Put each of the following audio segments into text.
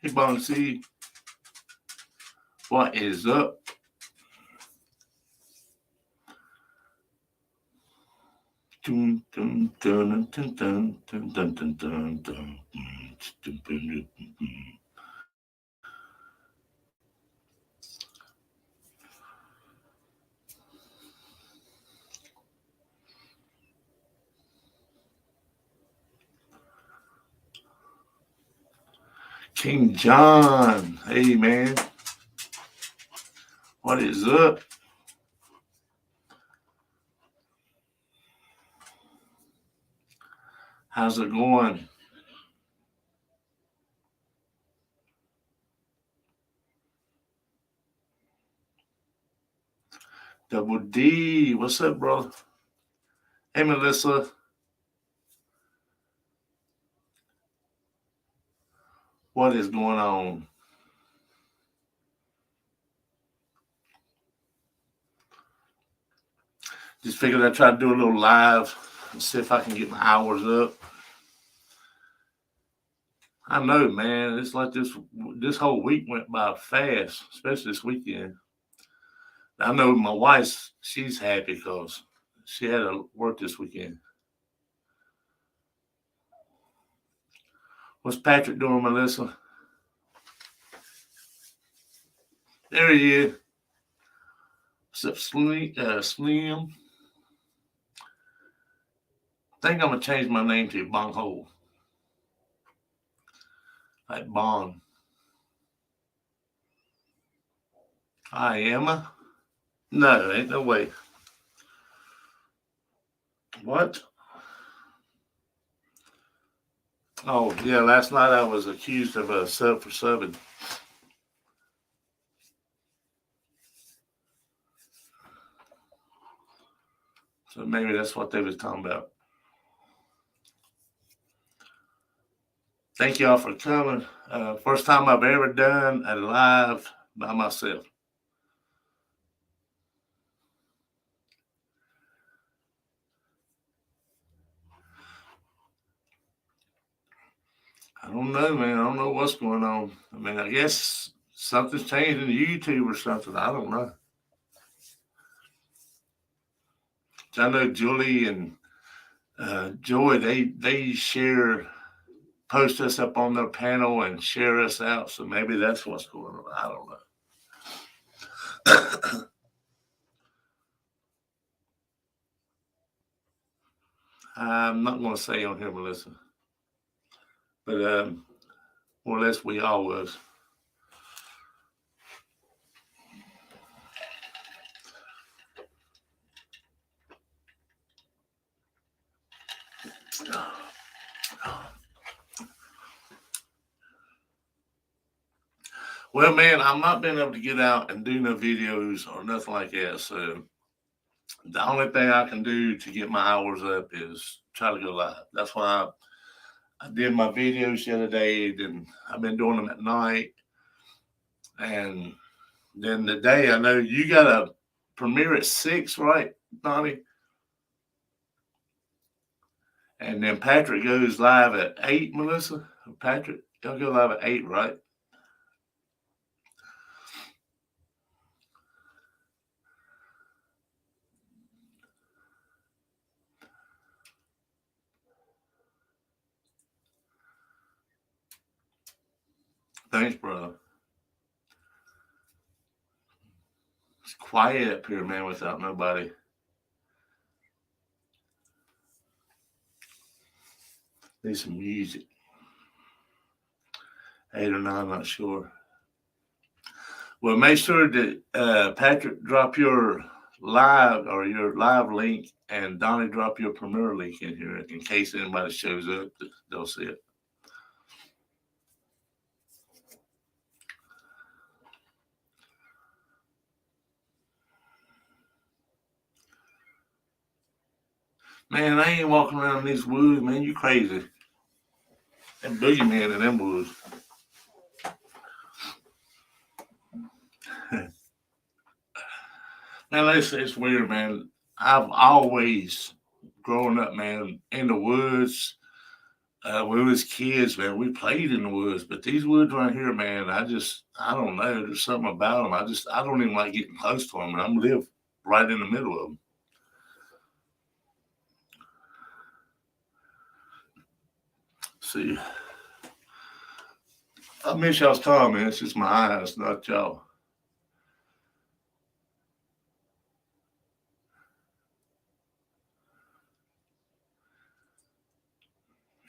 Hey, Bong C, what is up? Dun, dun, dun, dun, dun, dun, dun, dun, dun, dun. King John, hey man, what is up? How's it going? Double D, what's up, brother? Hey, Melissa. What is going on? Just figured I'd try to do a little live and see if I can get my hours up. I know, man. It's like this whole week went by fast, especially this weekend. I know my wife, she's happy because she had to work this weekend. What's Patrick doing, Melissa? There he is. What's up, Slim? I think I'm going to change my name to Bonghole. Like Bong. I am? No, ain't no way. What? Oh, yeah, last night I was accused of a sub for subbing. So maybe that's what they was talking about. Thank y'all for coming. First time I've ever done a live by myself. I don't know, man. I don't know what's going on. I mean, I guess something's changed in YouTube or something. I don't know. I know Julie and Joy, they post us up on their panel and share us out. So maybe that's what's going on. I don't know. I'm not going to say on here, Melissa, but more or less we all was. Well, man, I'm not being able to get out and do no videos or nothing like that. So the only thing I can do to get my hours up is try to go live. That's why I did my videos the other day. Then I've been doing them at night. And then the day, I know you got a premiere at 6, right, Donnie? And then Patrick goes live at 8, Melissa. Patrick, y'all go live at 8, right? Thanks, brother. It's quiet up here, man, without nobody. Need some music. 8 or 9, I'm not sure. Well, make sure that Patrick drop your live link, and Donnie drop your Premiere link in here in case anybody shows up. They'll see it. Man, I ain't walking around in these woods, man. You crazy. Them boogeyman in them woods. Man, it's weird, man. I've always, growing up, man, in the woods, we was kids, man. We played in the woods, but these woods right here, man, I don't know. There's something about them. I don't even like getting close to them, and I'm live right in the middle of them. See, I miss y'all's time, man. It's just my eyes, not y'all.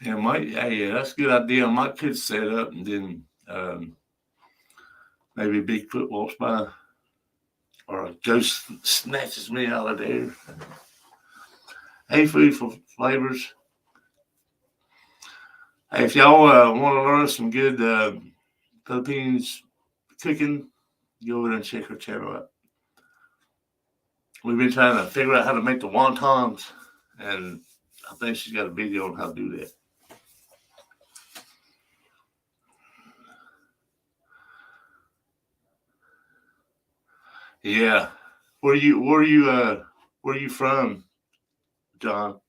Yeah, that's a good idea. I might could set up and then maybe Bigfoot walks by or a ghost snatches me out of there. Hey, food for flavors. Hey, if y'all want to learn some good Philippines cooking, go over there and check her channel out. We've been trying to figure out how to make the wontons, and I think she's got a video on how to do that. Yeah. Where you from, John?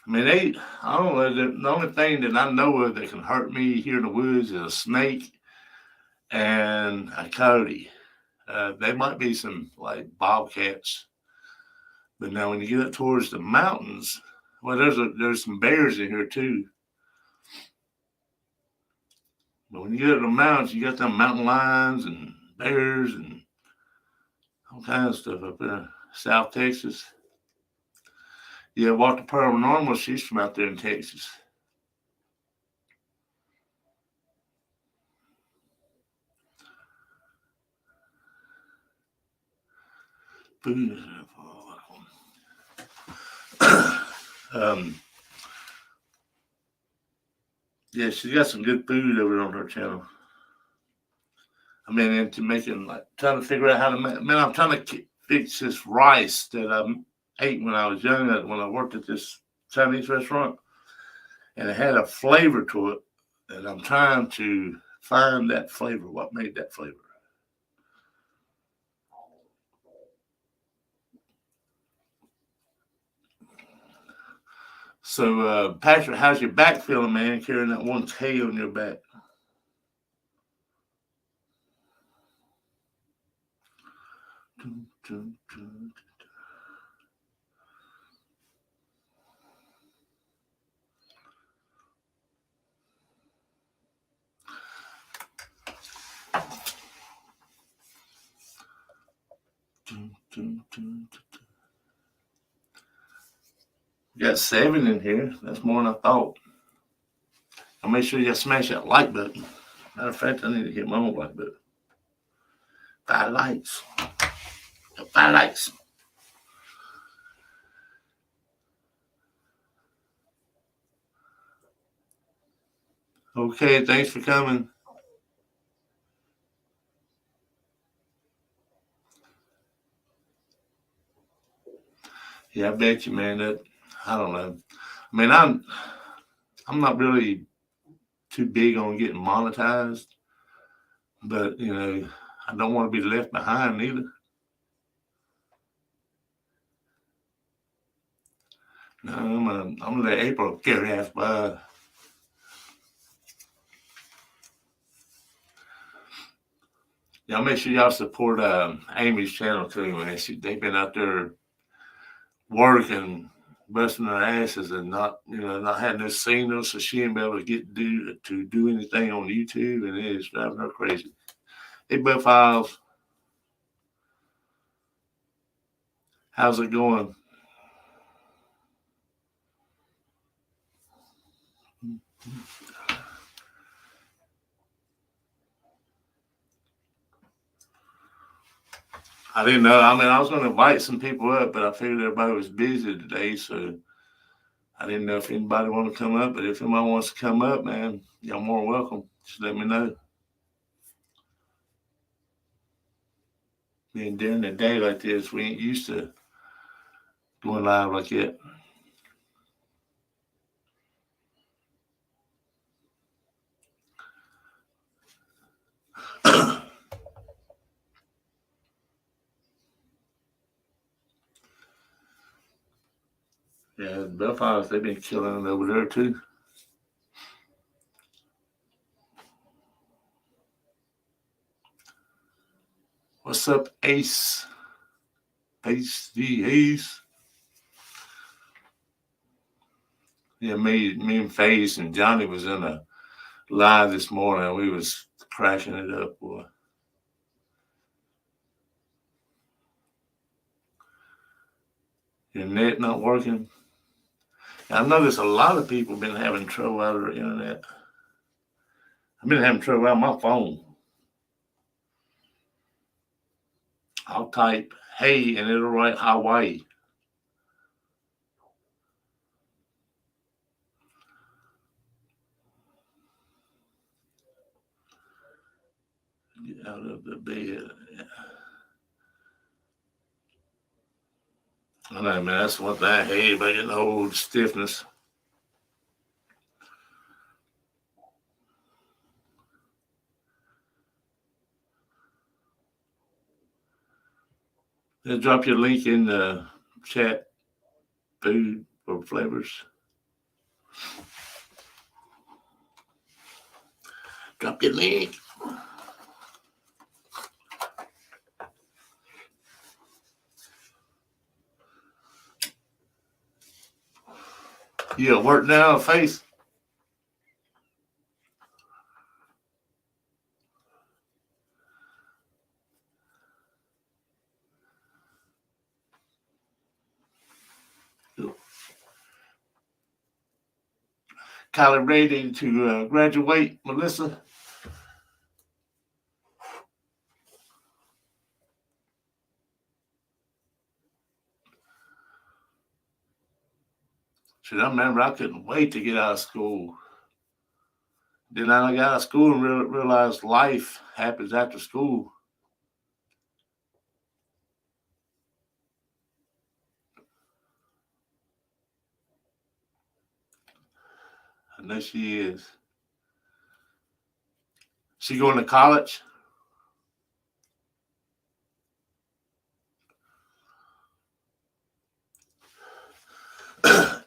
I mean, I don't know. The only thing that I know of that can hurt me here in the woods is a snake and a coyote. There might be some like bobcats, but now when you get up towards the mountains, well, there's some bears in here too. But when you get up the mountains, you got them mountain lions and bears and all kinds of stuff up there. South Texas. Yeah, Walter Paranormal, she's from out there in Texas. um, yeah, she's got some good food over on her channel. I mean, into making like trying to figure out how to make. Man, I'm trying to fix this rice that I ate when I was young. When I worked at this Chinese restaurant, and it had a flavor to it, and I'm trying to find that flavor. What made that flavor? So, Patrick, how's your back feeling, man? Carrying that one tail on your back. Dun, dun, dun. Dun, dun, dun, dun. We got 7 in here. That's more than I thought. I'll make sure you smash that like button. Matter of fact, I need to hit my own like button. 5 likes. 5 likes. Okay, thanks for coming. Yeah, I bet you, man. That I don't know. I mean, I'm not really too big on getting monetized, but I don't want to be left behind either. No, I'm gonna let April carry ass by. Y'all make sure y'all support Amy's channel too, man. They've been out there working, busting their asses, and not having no signal, so she ain't be able to do anything on YouTube, and it is driving her crazy. Hey, Buff Files, how's it going? I didn't know. I mean, I was going to invite some people up, but I figured everybody was busy today, so I didn't know if anybody wanted to come up. But if anybody wants to come up, man, y'all more welcome. Just let me know. Being during the day like this, we ain't used to going live like that. Yeah, Belfast, they've been killing it over there too. What's up, Ace? Ace. Yeah, me and Faze and Johnny was in a live this morning. We was cracking it up, boy. Your net not working. I noticed a lot of people been having trouble out of the internet. I've been having trouble out my phone. I'll type hey and it'll write Hawaii. Get out of the bed. I know, man. That's one thing. Hey, but getting old stiffness. Then drop your link in the chat. Food or flavors. Drop your link. You at work now, Face? Kylie ready to graduate, Melissa? Shit, I remember I couldn't wait to get out of school. Then I got out of school and realized life happens after school. I know she is. She going to college?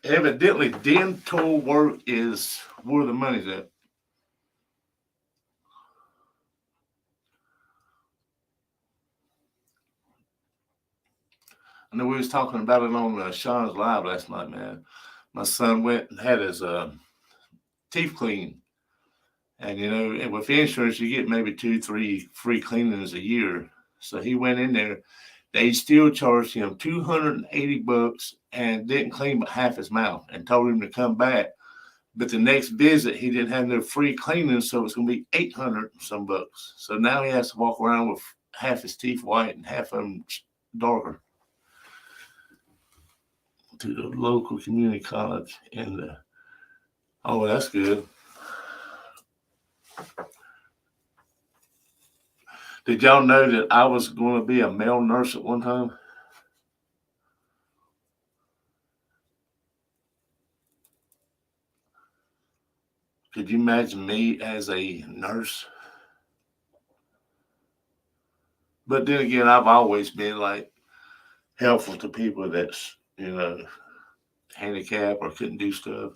Evidently, dental work is where the money's at. I know we was talking about it on Sean's live last night, man. My son went and had his teeth cleaned. And, you know, with insurance, you get maybe 2-3 free cleanings a year. So he went in there. They still charged him $280 and didn't clean but half his mouth and told him to come back. But the next visit, he didn't have no free cleaning, so it's going to be 800 some bucks. So now he has to walk around with half his teeth white and half of them darker. To the local community college in the. Oh, that's good. Did y'all know that I was going to be a male nurse at one time? Could you imagine me as a nurse? But then again, I've always been like helpful to people that's, you know, handicapped or couldn't do stuff.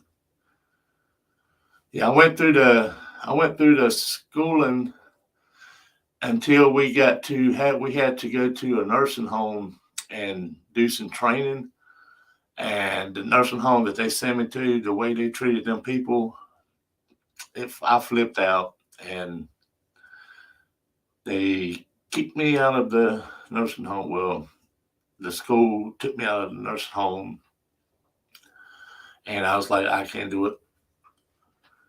Yeah, I went through the schooling until we got to have we had to go to a nursing home and do some training. And the nursing home that they sent me to, the way they treated them people, if I flipped out and they kicked me out of the nursing home. Well, the school took me out of the nursing home, and I was like, I can't do it.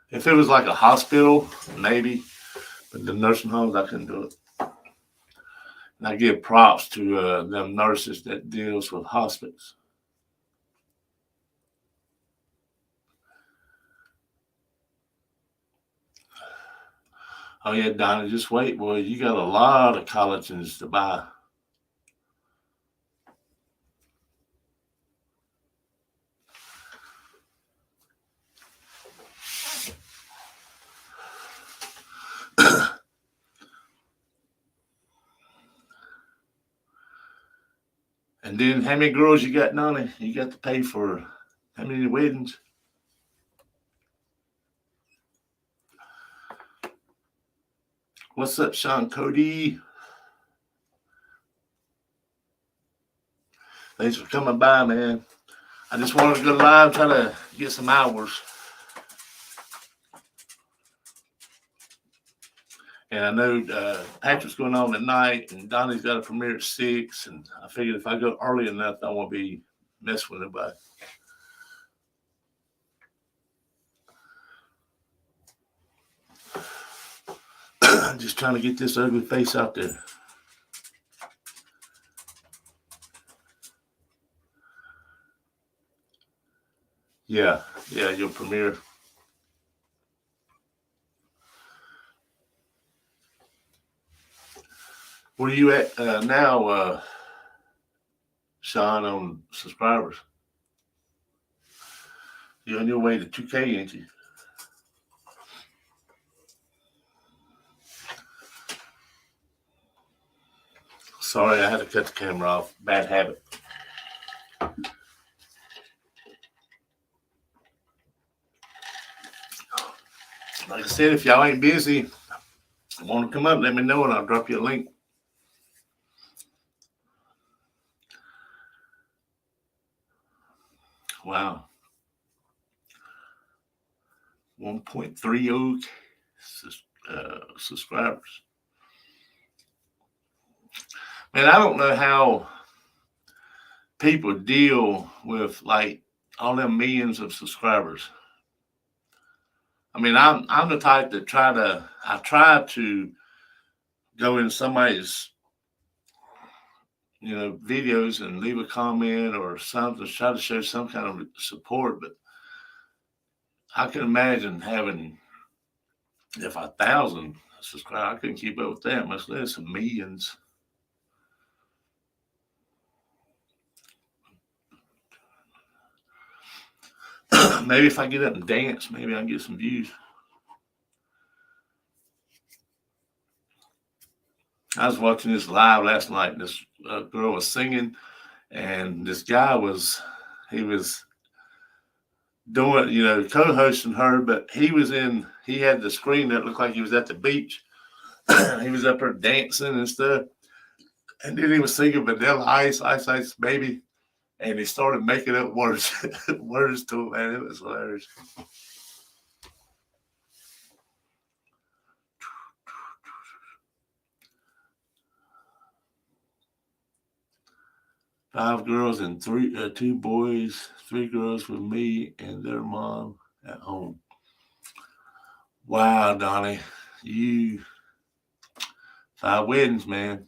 If it was like a hospital, maybe, but the nursing homes, I couldn't do it. And I give props to them nurses that deals with hospice. Oh yeah, Donna, just wait, boy. You got a lot of collagens to buy. And then how many girls you got, Donnie? You got to pay for How many weddings? What's up, Sean Cody? Thanks for coming by, man. I just wanted to go live, try to get some hours. And I know Patrick's going on at night, and Donnie's got a premiere at 6. And I figured if I go early enough, I won't be messing with nobody. I'm just trying to get this ugly face out there. Yeah, your premiere. Where are you at now, Sean, on subscribers? You're on your way to 2K, ain't you? Sorry, I had to cut the camera off. Bad habit. Like I said, if y'all ain't busy, want to come up, let me know and I'll drop you a link. Wow. 1.30 subscribers. Man, I don't know how people deal with like all them millions of subscribers. I mean, I'm the type that I try to go in somebody's videos and leave a comment or something, try to show some kind of support. But I can imagine having, if 1,000 subscribers, I couldn't keep up with that, much less some millions. Maybe if I get up and dance, maybe I can get some views. I was watching this live last night. This girl was singing, and this guy was doing, co-hosting her, but he had the screen that looked like he was at the beach. He was up there dancing and stuff. And then he was singing Vanilla Ice, Ice Ice Baby. And he started making up words to it, man. It was hilarious. Five girls and two boys, 3 girls with me and their mom at home. Wow, Donnie, 5 weddings, man.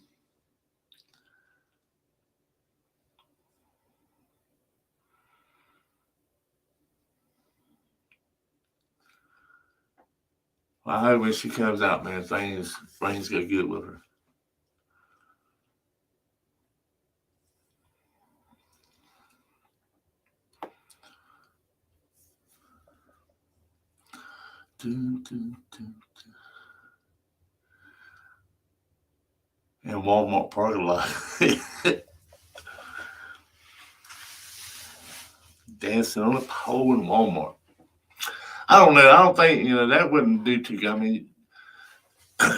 Well, I hope when she comes out, man, things go good with her. And Walmart parking lot. Dancing on a pole in Walmart. I don't know. I don't think, that wouldn't do too good. I mean,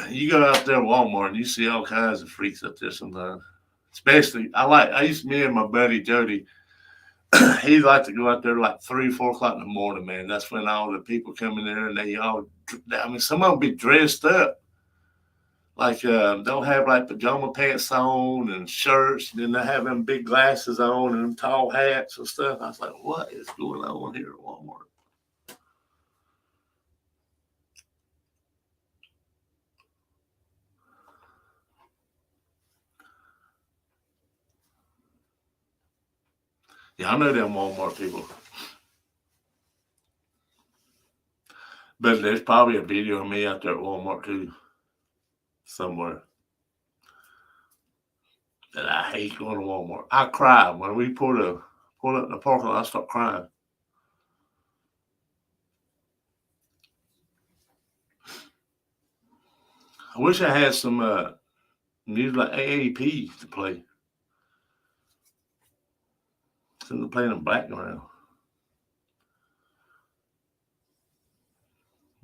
you go out there at Walmart and you see all kinds of freaks up there sometimes. Especially, me and my buddy Jody, he'd like to go out there like 3, 4 o'clock in the morning, man. That's when all the people come in there and some of them be dressed up. Like, they'll have like pajama pants on and shirts, and then they have them big glasses on and them tall hats and stuff. I was like, what is going on here at Walmart? Yeah, I know them Walmart people. But there's probably a video of me out there at Walmart too, somewhere. That I hate going to Walmart. I cry when we pull up in the parking lot. I start crying. I wish I had some music like AAP to play. Something to play in the background.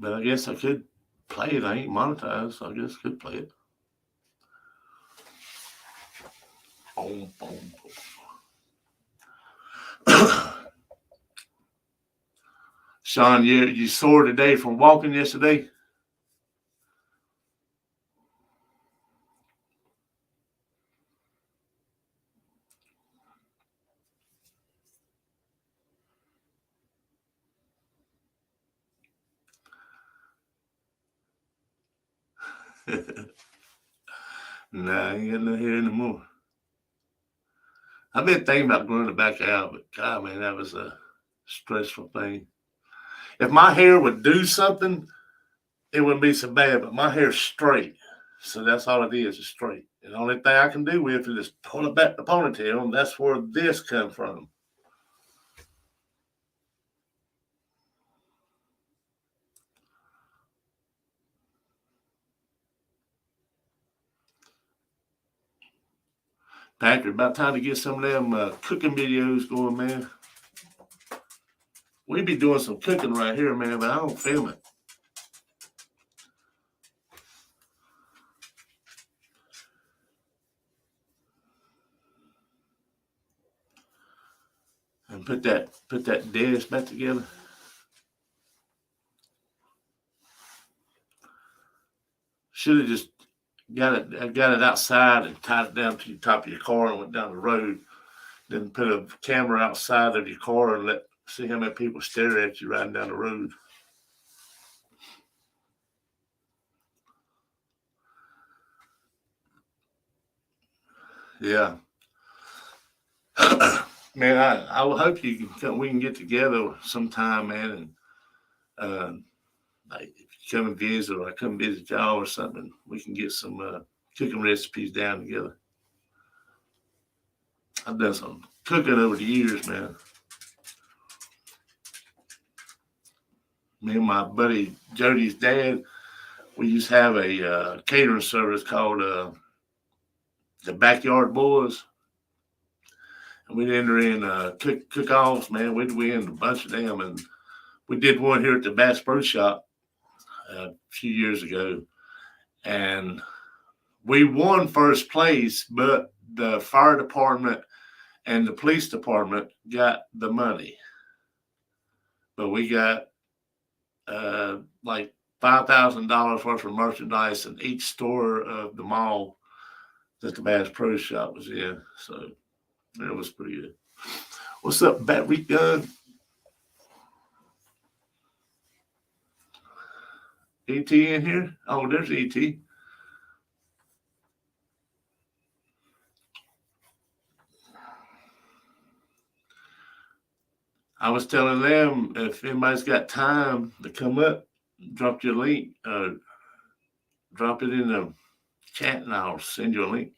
But I guess I could play it. I ain't monetized, so I guess I could play it. Boom, boom, boom. Sean, you sore today from walking yesterday? Nah, I ain't got no hair anymore. I've been thinking about growing it back out, but God, man, that was a stressful thing. If my hair would do something, it wouldn't be so bad, but my hair's straight. So that's all it is straight. And the only thing I can do with it is pull it back the ponytail, and that's where this come from. Patrick, about time to get some of them cooking videos going, man. We be doing some cooking right here, man, but I don't film it. And put that desk back together. Should have just got it outside and tied it down to the top of your car and went down the road. Then put a camera outside of your car and see how many people stare at you riding down the road. Yeah. Man, I hope we can get together sometime, man, and like if you come and visit or I come visit y'all or something, we can get some cooking recipes down together. I've done some cooking over the years, man. Me and my buddy Jody's dad, we used to have a catering service called the Backyard Boys. And we'd enter in cook-offs, man. We'd win a bunch of them. And we did one here at the Bass Pro Shop a few years ago. And we won first place, but the fire department and the police department got the money. But we got like $5,000 worth of merchandise in each store of the mall that the Bass Pro Shop was in. So it was pretty good. What's up, Battery Gun? ET in here? Oh, there's ET. I was telling them if anybody's got time to come up, drop your link, drop it in the chat and I'll send you a link.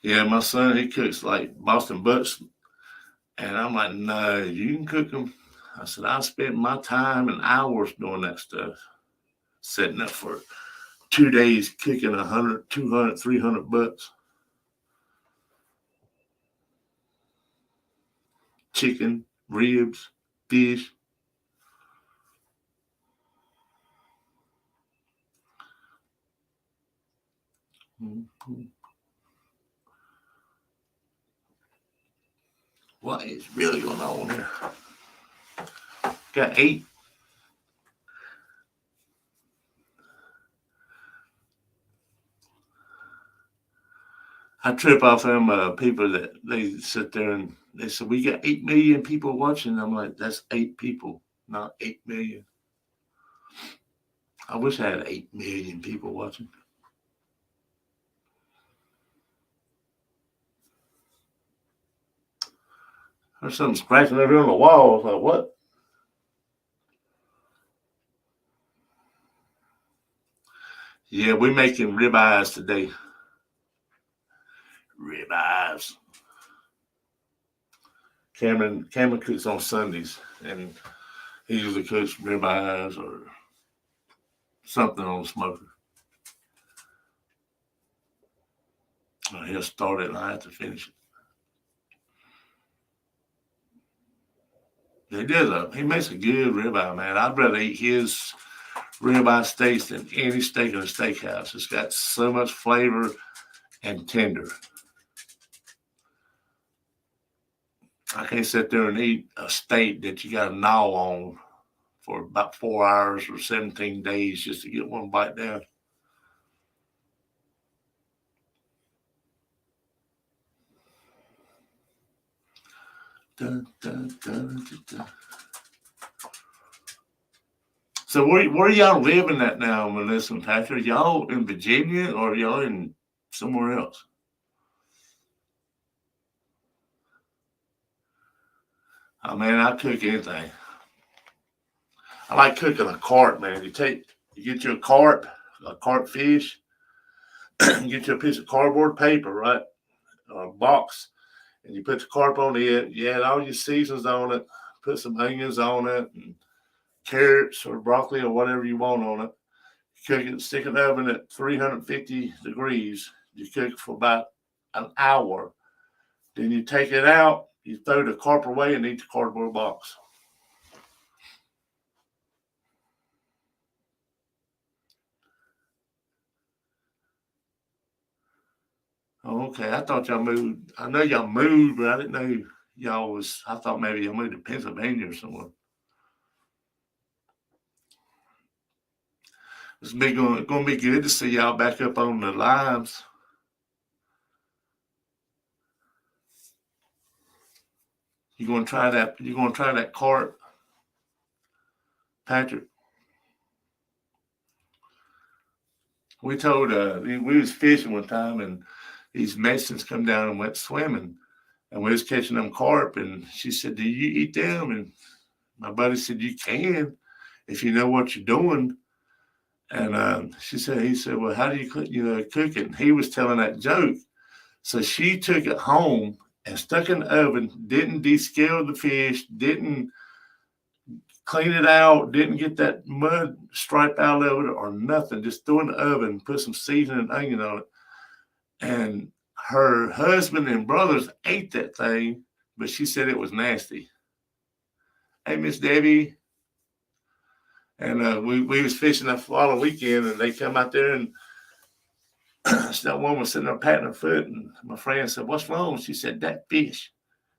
Yeah, my son, he cooks like Boston butts. And I'm like, no, you can cook them. I said, I spent my time and hours doing that stuff, setting up for 2 days, cooking 100, 200, 300 butts. Chicken, ribs, fish. Mm-hmm. What is really going on here? Got 8. I trip off them people that they sit there and they said, we got 8 million people watching. I'm like, that's 8 people, not 8 million. I wish I had 8 million people watching. There's something scratching over on the wall. I was like, what? Yeah, we're making ribeyes today. Ribeyes. Cameron cooks on Sundays, and he usually cooks ribeyes or something on the smoker. He'll start it and I have to finish it. He makes a good ribeye, man. I'd rather eat his ribeye steaks than any steak in a steakhouse. It's got so much flavor and tender. I can't sit there and eat a steak that you got to gnaw on for about 4 hours or 17 days just to get one bite down. Dun, dun, dun, dun. So where y'all living at now, Melissa and Patrick? Y'all in Virginia or y'all in somewhere else? Oh man, I cook anything. I like cooking a carp, man. You get you a carp fish, you get you a piece of cardboard paper, right? Or a box, and you put the carp on it. You add all your seasons on it, put some onions on it, and carrots or broccoli or whatever you want on it. Cook it, stick it in the oven at 350 degrees. You cook it for about an hour. Then you take it out, you throw the carp away and eat the cardboard box. Oh, okay. I thought y'all moved. I know y'all moved, but I didn't know y'all was. I thought maybe y'all moved to Pennsylvania or somewhere. It's going to be good to see y'all back up on the lives. You going to try that? You going to try that carp, Patrick? We was fishing one time and these Mexicans come down and went swimming and we was catching them carp and she said, "Do you eat them?" And my buddy said, "You can if you know what you're doing." And he said, "Well, how do you cook it?" And he was telling that joke. So she took it home and stuck in the oven, didn't descale the fish, didn't clean it out, didn't get that mud stripe out of it or nothing, just threw it in the oven, put some seasoning and onion on it. And her husband and brothers ate that thing, but she said it was nasty. Hey, Miss Debbie. And we was fishing that following weekend, and they come out there, and that woman was sitting there patting her foot, and my friend said, "What's wrong?" She said, "That fish."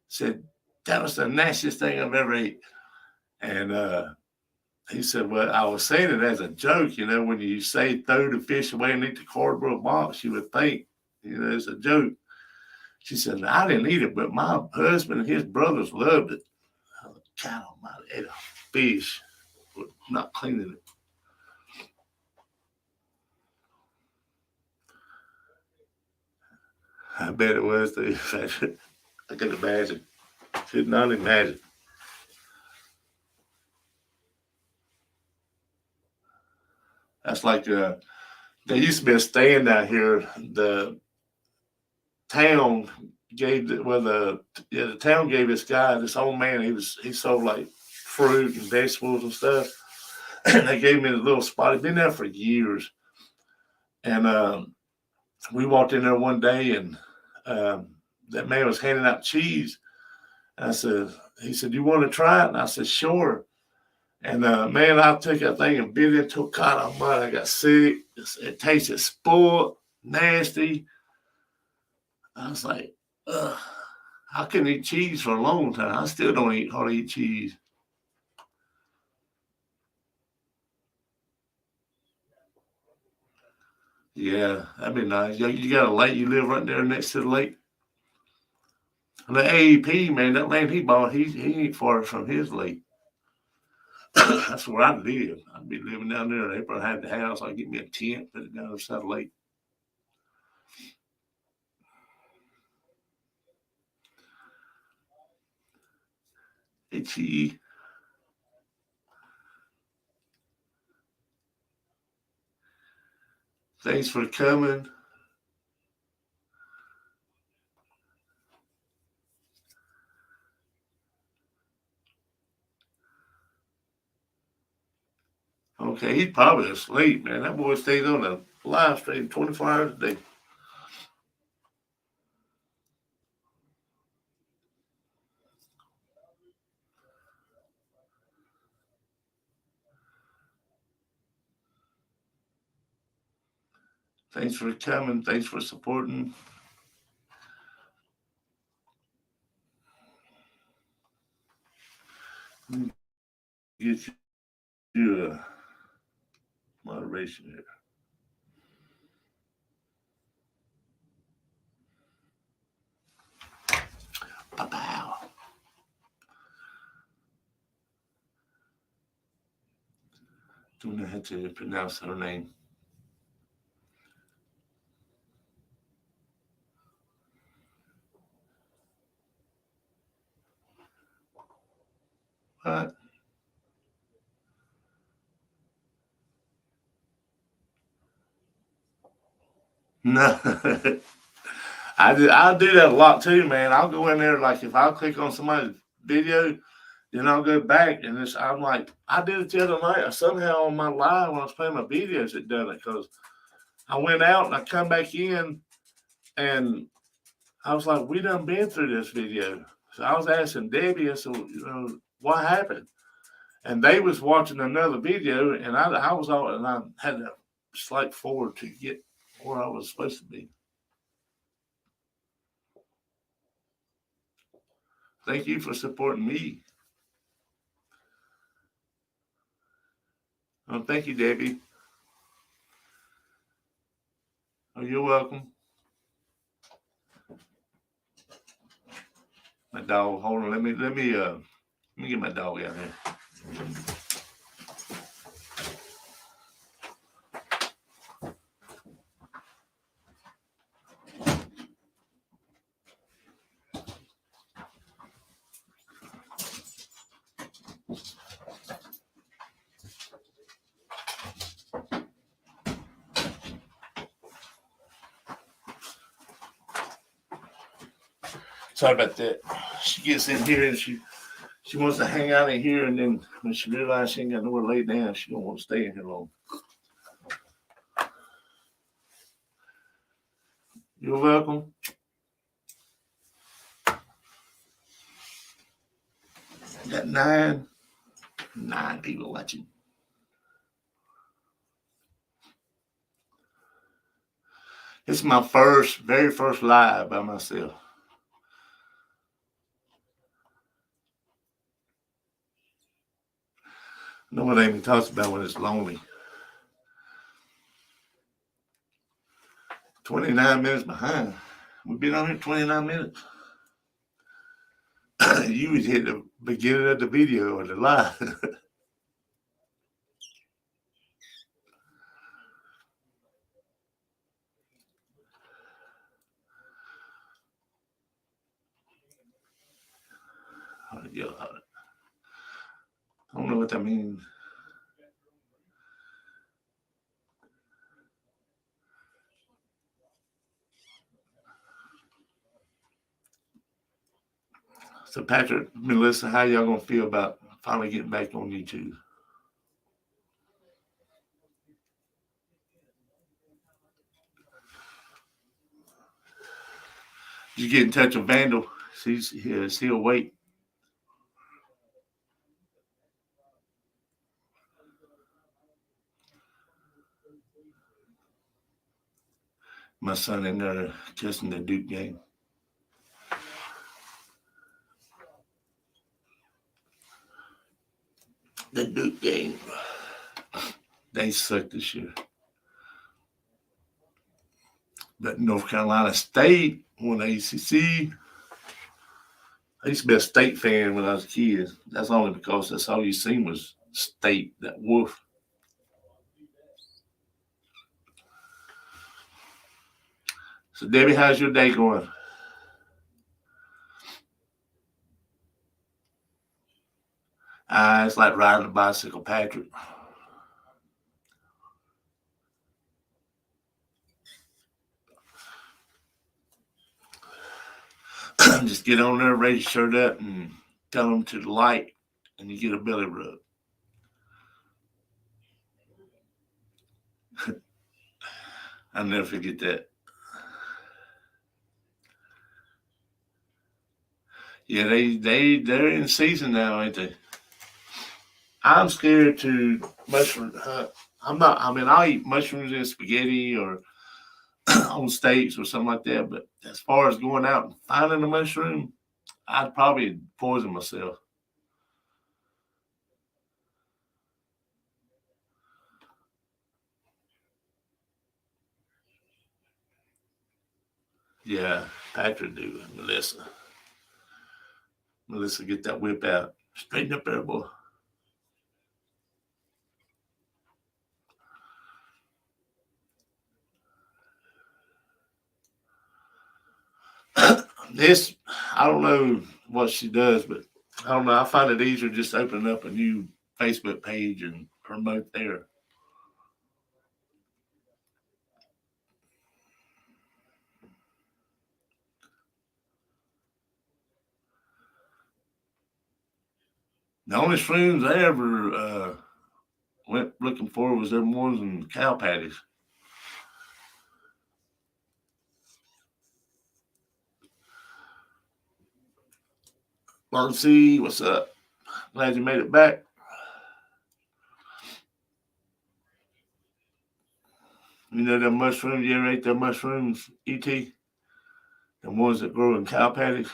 Said, "That was the nastiest thing I've ever ate." And he said, "Well, I was saying it as a joke. When you say throw the fish away and eat the cardboard box, you would think, it's a joke." She said, "I didn't eat it, but my husband and his brothers loved it." I was like, "God almighty, ate a fish, but not cleaning it." I bet it was too. I could imagine. Could not imagine. That's like there used to be a stand out here. The town the town gave this old man. He sold like fruit and vegetables and stuff. And they gave me a little spot. He'd been there for years. And we walked in there one day, and that man was handing out cheese. And he said, "You want to try it?" And I said, "Sure." And man, I took that thing and bit into a kind of mud. I got sick. It tasted spoiled, nasty. I was like, ugh. I couldn't eat cheese for a long time. I still don't hardly eat cheese. Yeah, that'd be nice. You got a lake. You live right there next to the lake. And the AEP, man, that land he bought, he ain't far from his lake. That's where I live. I'd be living down there. They probably had the house. I'd get me a tent, put it down the side of the lake. Itchy. Thanks for coming. Okay, he's probably asleep, man. That boy stays on the live stream 24 hours a day. Thanks for coming. Thanks for supporting. Get you a moderation here. Pow. Don't know how to pronounce her name. What? No. I do that a lot too, man. I'll go in there, like if I click on somebody's video, then I'll go back and I'm like, I did it the other night. Somehow on my live when I was playing my videos, it done it because I went out and I come back in and I was like, we done been through this video. So I was asking Debbie, I said, what happened? And they was watching another video and I was all, and I had to slide forward to get where I was supposed to be. Thank you for supporting me. Oh, thank you, Debbie. Oh, you're welcome. My dog, hold on. Let me get my dog out here. Sorry about that. She gets in here and she wants to hang out in here, and then when she realizes she ain't got nowhere to lay down, she don't want to stay in here long. You're welcome. Got nine people watching. This is my very first live by myself. No one even talks about when it's lonely. 29 minutes behind. We've been on here 29 minutes. You would hit the beginning of the video or the live. I don't know what that means. So Patrick, Melissa, how y'all gonna feel about finally getting back on YouTube? You get in touch with Vandal. He'll wait. My son in there catching the Duke game. The Duke game. They suck this year. But North Carolina State won the ACC. I used to be a State fan when I was a kid. That's only because that's all you seen was State, that wolf. So Debbie, how's your day going? It's like riding a bicycle, Patrick. Just get on there, raise your shirt up, and tell them to the light, and you get a belly rub. I'll never forget that. Yeah, they're in season now, ain't they? I'm scared to mushroom hunt. I'm not. I mean, I'll eat mushrooms and spaghetti or on steaks or something like that. But as far as going out and finding a mushroom, I'd probably poison myself. Yeah, Patrick do. Melissa, get that whip out. Straighten up there, boy. This, I don't know what she does, but I don't know. I find it easier just opening up a new Facebook page and promote there. The only shrooms I ever went looking for was them ones in cow patties. Long C, what's up? Glad you made it back. You know them mushrooms, you ever ate them mushrooms, E.T.? The ones that grow in cow patties?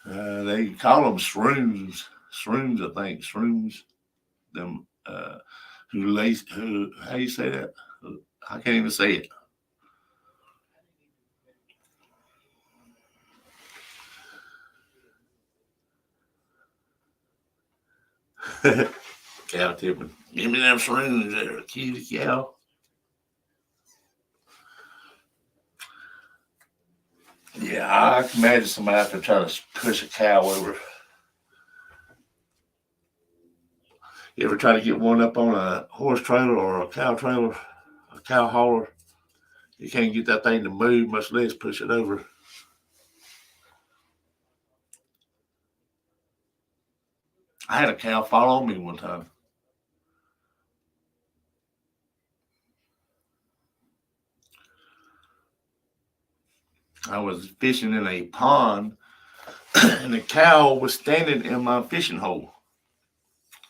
They call them shrooms. Shrooms, I think. Shrooms. Them who how you say that? I can't even say it. Cow tipping. Give me them shrooms there, kitty cow. Yeah, I can imagine somebody out there trying to push a cow over. You ever try to get one up on a horse trailer or a cow trailer, a cow hauler? You can't get that thing to move, much less push it over. I had a cow fall on me one time. I was fishing in a pond, and the cow was standing in my fishing hole.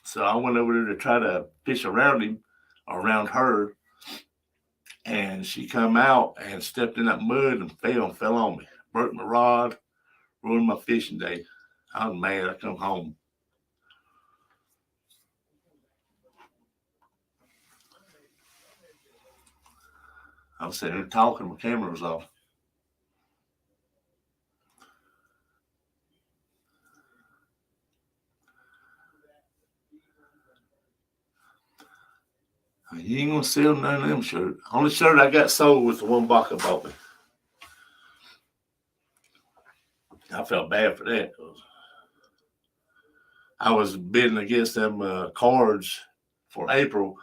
So I went over there to try to fish around him, around her, and she come out and stepped in that mud and fell on me. Broke my rod, ruined my fishing day. I was mad. I come home. I was sitting there talking. My camera was off. You ain't gonna sell none of them shirts. Only shirt I got sold was the one Baca bought me. I felt bad for that. I was bidding against them cards for April,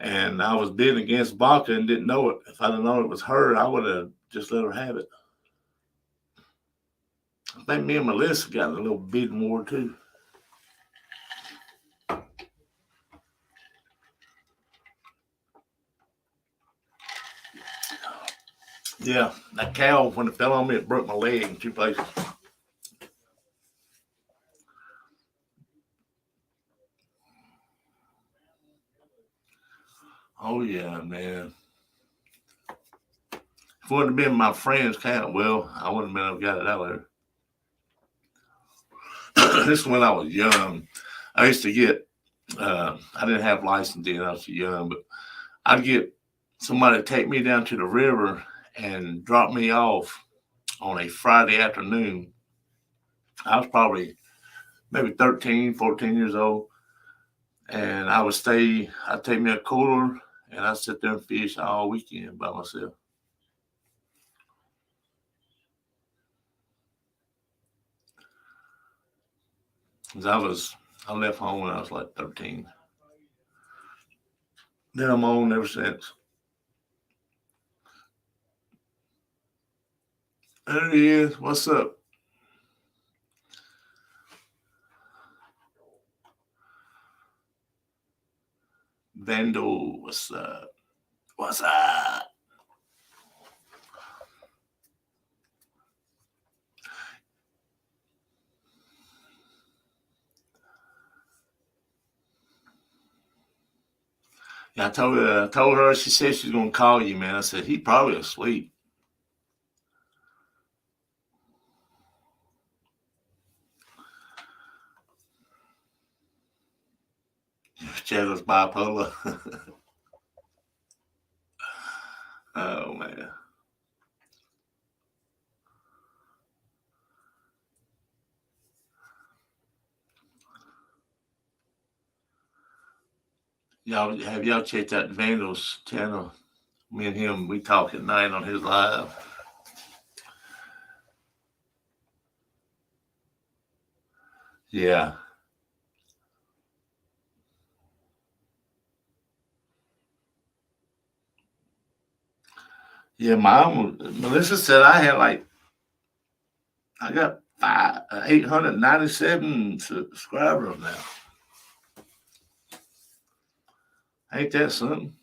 and I was bidding against Baca and didn't know it. If I'd have known it was her, I would have just let her have it. I think me and Melissa got a little bidding war too. Yeah, that cow, when it fell on me, it broke my leg in two places. Oh, yeah, man. If it wouldn't have been my friend's cow, well, I wouldn't have been able to get it out of there. This is when I was young. I used to get, I didn't have license then, I was young, but I'd get somebody to take me down to the river and drop me off on a Friday afternoon. I was probably maybe 13, 14 years old. And I'd take me a cooler and I'd sit there and fish all weekend by myself. 'Cause I left home when I was like 13. Then I'm on ever since. There he is. What's up? Vandal, what's up? What's up? Yeah, I told her. She said she's gonna call you, man. I said he probably asleep. Chandler's bipolar. Oh man. Y'all checked out Vandal's channel? Me and him, we talk at night on his live. Yeah. Yeah, Melissa said I got 897 subscribers now. Ain't that something?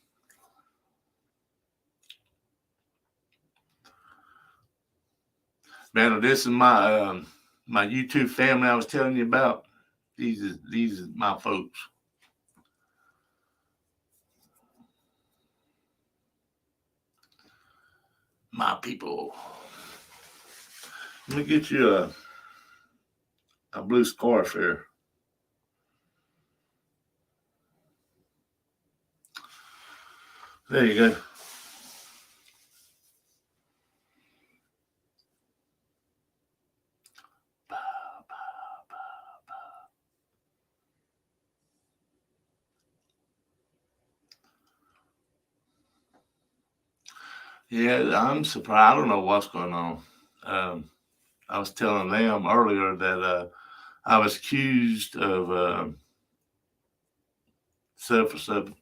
Man, this is my YouTube family I was telling you about. These are my folks. My people. Let me get you a blue scarf here. There you go. Yeah, I'm surprised. I don't know what's going on. I was telling them earlier that I was accused of 7 for 7.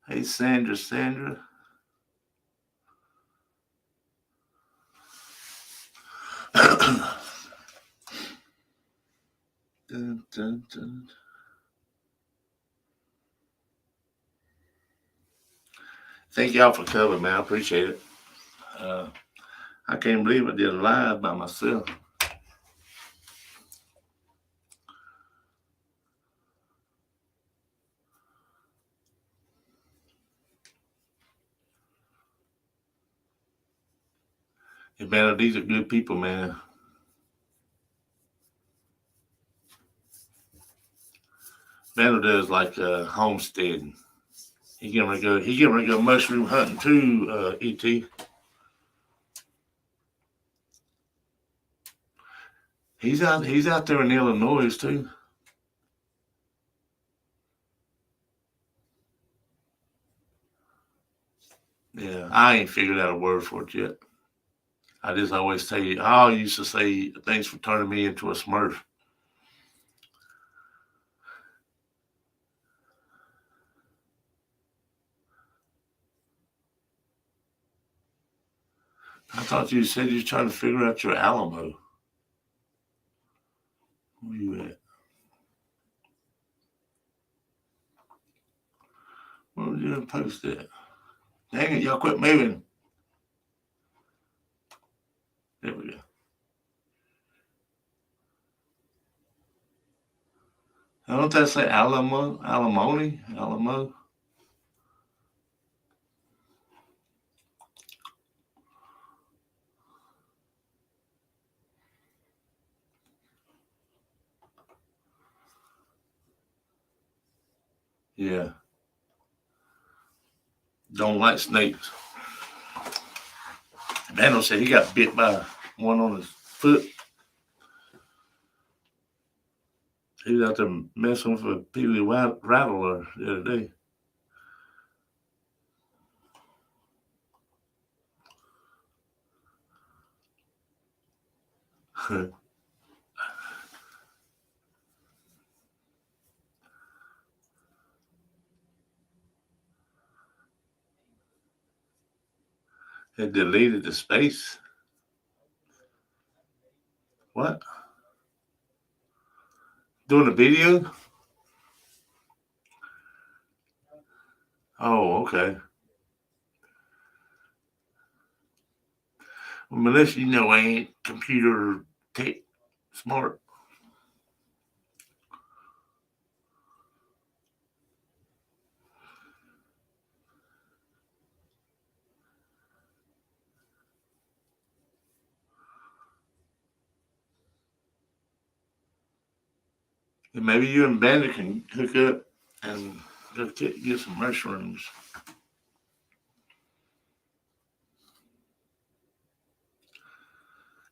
Hey, Sandra. Dun, dun, dun. Thank y'all for coming, man. I appreciate it. I can't believe I did a live by myself. And man, these are good people, man. Banner does like homesteading. He getting ready to go mushroom hunting too, ET. He's out there in Illinois too. Yeah, I ain't figured out a word for it yet. I just always say, I used to say, thanks for turning me into a smurf. I thought you said you were trying to figure out your Alamo. Where you at? Where was you gonna post that? Dang it, y'all quit moving. There we go. Don't that say Alamo? Alimony? Alamo? Yeah. Don't like snakes. Daniel said he got bit by one on his foot. He was out there messing with a peely rattler the other day. It deleted the space. What? Doing a video? Oh, okay. Well, Melissa, I ain't computer tech smart. And maybe you and Bandit can hook up and go get some mushrooms.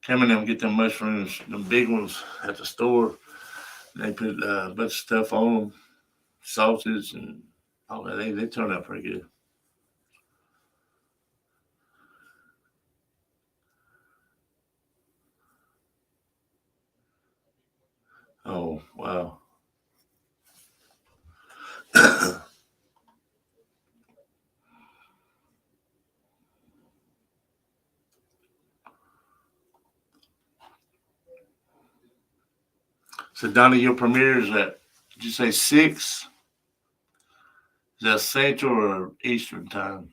Come in and get them mushrooms, them big ones at the store. They put a bunch of stuff on them, sausage and all that. They turn out pretty good. Oh, wow. So, Donnie, your premiere is at, did you say 6? Is that Central or Eastern time?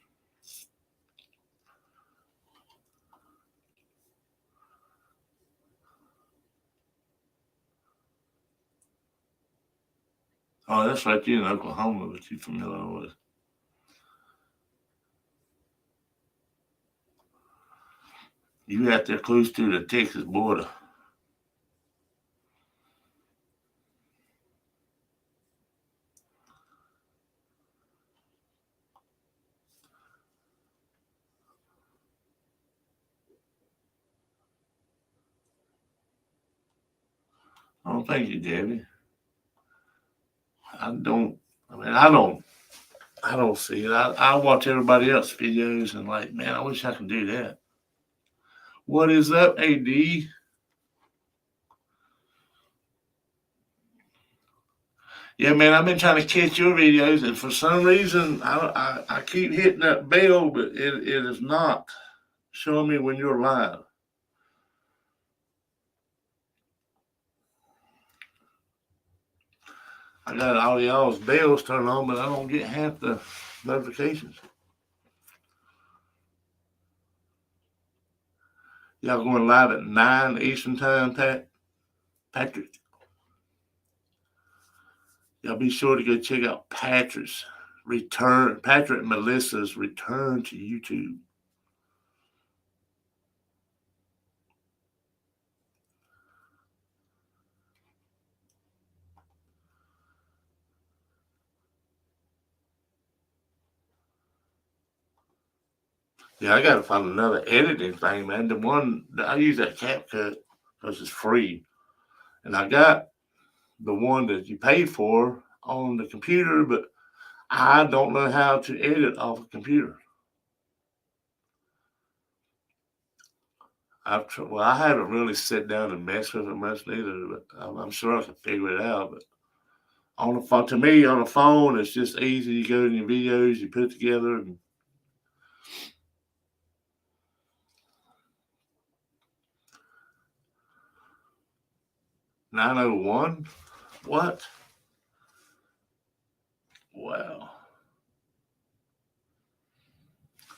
Oh, that's right. You're in Oklahoma, but you're from Illinois. You out there close to the Texas border. Oh, thank you, Debbie. I don't. I mean, I don't. I don't see it. I watch everybody else videos and like, man, I wish I could do that. What is up, AD? Yeah, man, I've been trying to catch your videos, and for some reason, I keep hitting that bell, but it is not showing me when you're live. I got all y'all's bells turned on, but I don't get half the notifications. Y'all going live at 9 Eastern time, Patrick? Y'all be sure to go check out Patrick and Melissa's return to YouTube. Yeah, I gotta find another editing thing, man. The one I use that CapCut because it's free, and I got the one that you pay for on the computer, but I don't know how to edit off a computer. Well, I haven't really sat down and messed with it much neither, but I'm sure I can figure it out. But on the phone, to me, on the phone, it's just easy. You go in your videos, you put it together, and 901. What? Wow.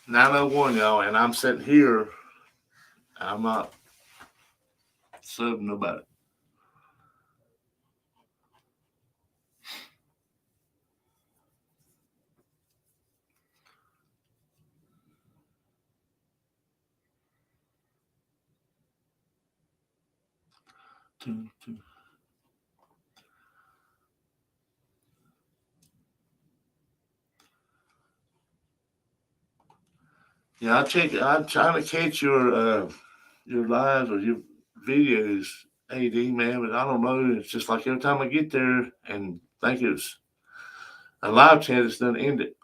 901, y'all, and I'm sitting here. I'm not subbing nobody. Yeah, I check. I'm trying to catch your lives or your videos, AD man, but I don't know. It's just like every time I get there and think it's a live chat, it's done ended.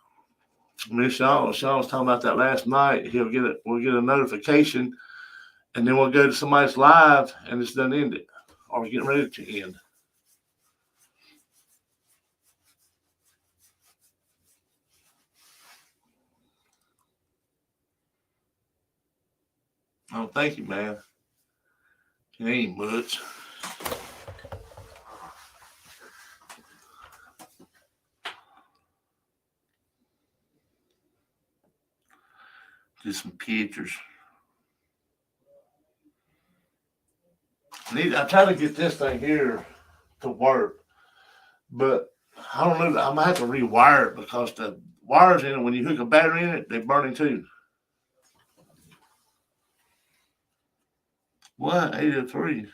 Miss Shaw was talking about that last night. We'll get a notification, and then we'll go to somebody's live, and it's done ended, or we're getting ready to end. Oh, thank you, man. It ain't much. Just some pictures. I try to get this thing here to work, but I don't know. I'm gonna have to rewire it because the wires in it, when you hook a battery in it, they burn it too. What? 803.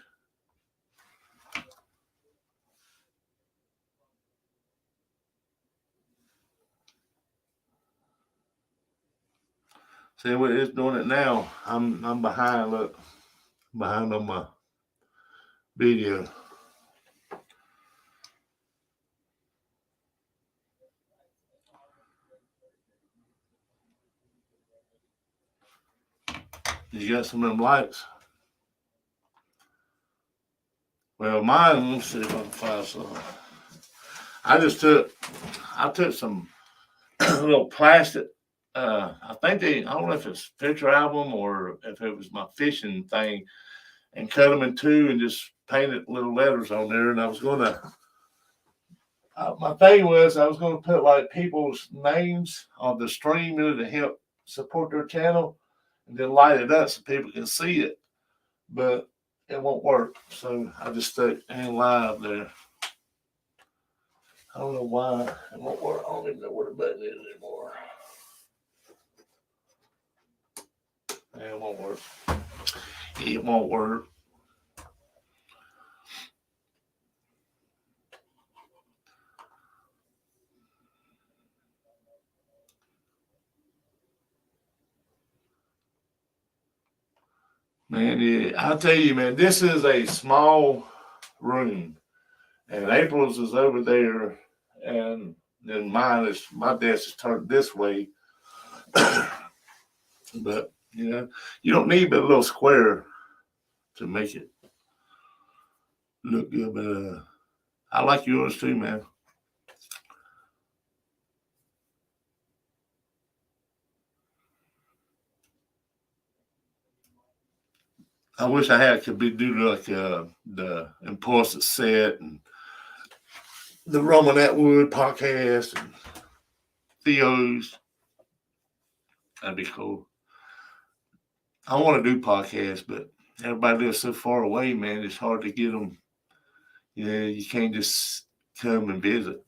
See what it's doing it now. I'm behind. Look, behind on my video. You got some of them lights. Well, mine. Let's see if I can find some. I took some little plastic. I think I don't know if it's picture album or if it was my fishing thing, and cut them in two and just painted little letters on there. And I was gonna. My thing was I was gonna put like people's names on the stream to help support their channel, and then light it up so people can see it. But it won't work, so I just stuck in live there. I don't know why it won't work. I don't even know where the button is anymore. It won't work. It won't work. Man, yeah, I'll tell you, man, this is a small room. And April's is over there, and then my desk is turned this way. But you don't need but a little square to make it look good. But I like yours too, man. I wish I could do like the Impulsive Set and the Roman Atwood podcast and Theo's. That'd be cool. I want to do podcasts, but everybody lives so far away, man. It's hard to get them. You can't just come and visit.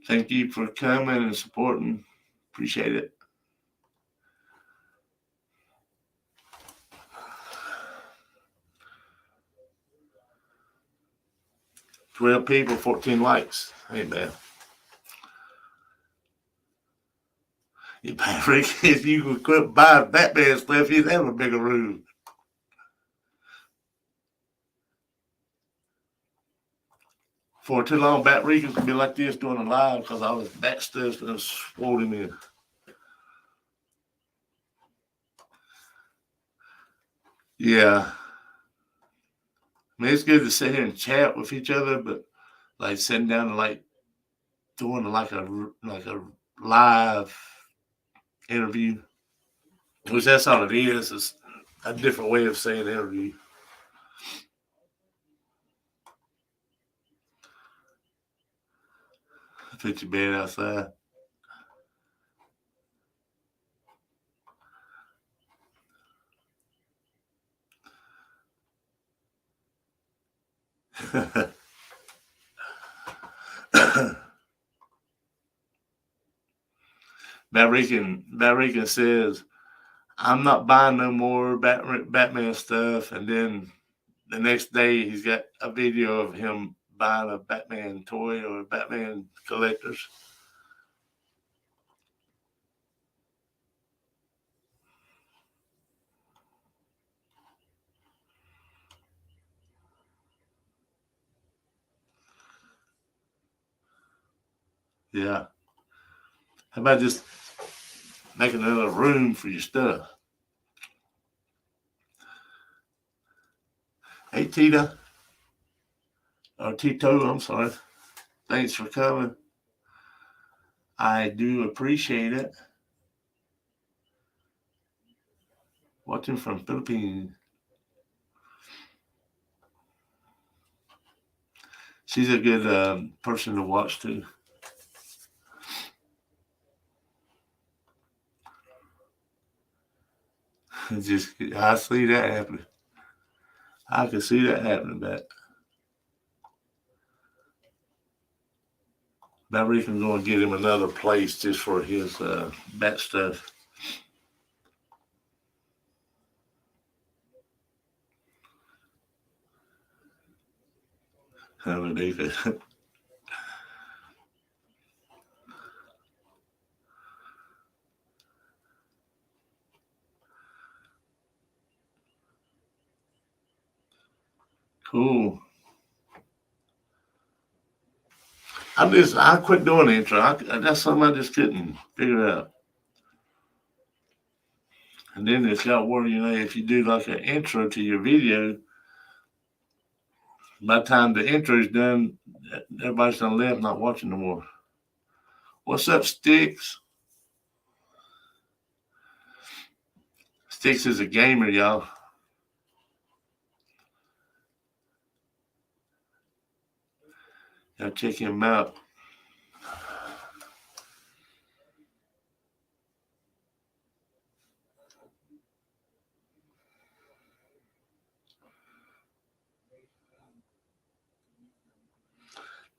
Thank you for coming and supporting. Appreciate it. $12 people, 14 likes. Ain't bad. Rick, if you could quit buying Batman stuff, you'd have a bigger room. For too long, Bat Rican could be like this doing a live because all this bat stuff is swollen him in. Yeah. I mean, it's good to sit here and chat with each other, but like sitting down and like doing like a live interview, which that's all it is. It's a different way of saying interview. Put your bed outside. Bat Rican says, I'm not buying no more Batman stuff. And then the next day, he's got a video of him buying a Batman toy or Batman collectors. Yeah. How about just making another room for your stuff? Hey, Tita. Or Tito, I'm sorry. Thanks for coming. I do appreciate it. Watching from Philippines. She's a good person to watch too. I see that happening. I can see that happening, Bat Rican's going to get him another place just for his bat stuff. underneath it. Cool. I quit doing the intro. That's something I just couldn't figure out. And then it's got where, if you do like an intro to your video, by the time the intro is done, everybody's done left, not watching no more. What's up, Sticks? Sticks is a gamer, y'all. Y'all check him out.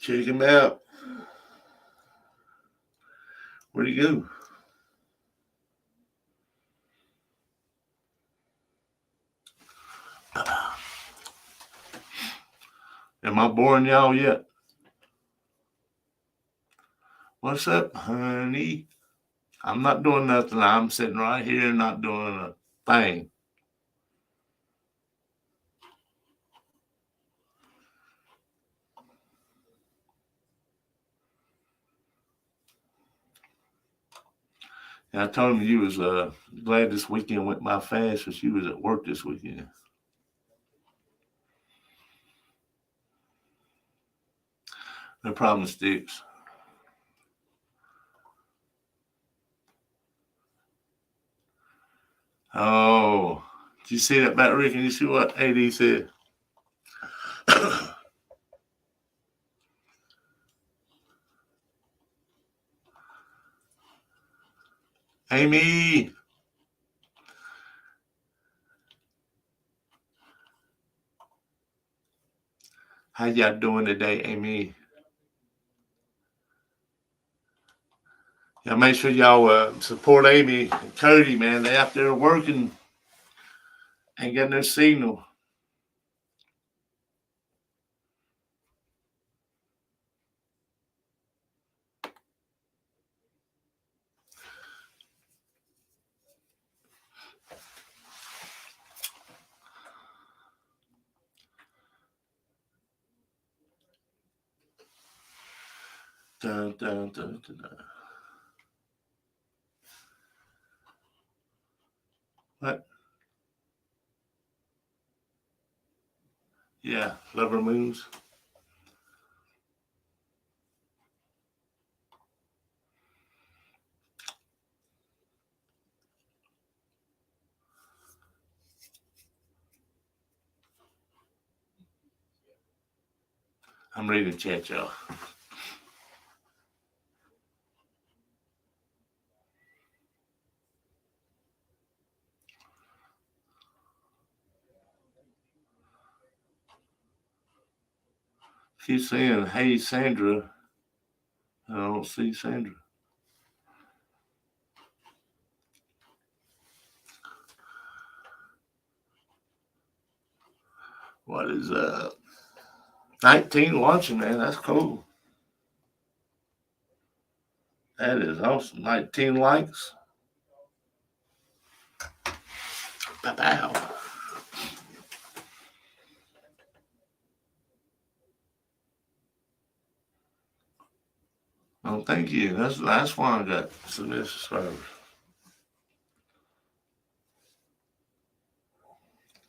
Check him out. Where'd he go? Am I boring y'all yet? What's up, honey? I'm not doing nothing. I'm sitting right here not doing a thing. And I told him you was glad this weekend went by fast because you was at work this weekend. No problem, Sticks. Oh, did you see that about Rick? And you see what AD said? Amy. How y'all doing today, Amy? Y'all make sure y'all support Amy and Cody, man. They out there working. Ain't got no signal. Dun, dun, dun, dun, dun. What? Yeah, Lover Moons. I'm reading the chat, y'all. She's saying, hey, Sandra. I don't see Sandra. What is 19 watching, man? That's cool. That is awesome. 19 likes. Pow. Oh, thank you. That's why I got some subscribers.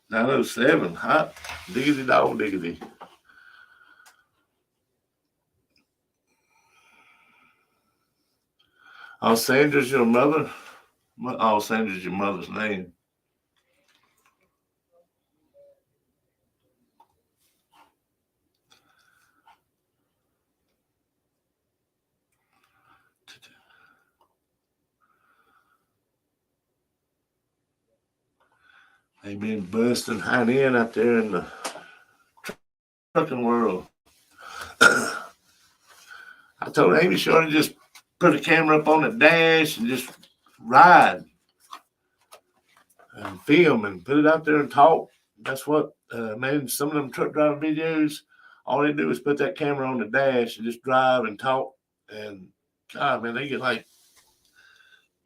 907. Hot diggity dog diggity. Oh, Sandra's your mother? Oh, Sandra's your mother's name. They've been busting high in out there in the trucking world. I told Amy Short to just put a camera up on the dash and just ride and film and put it out there and talk. That's what, man, some of them truck driving videos All they do is put that camera on the dash and just drive and talk. And God, man, they get like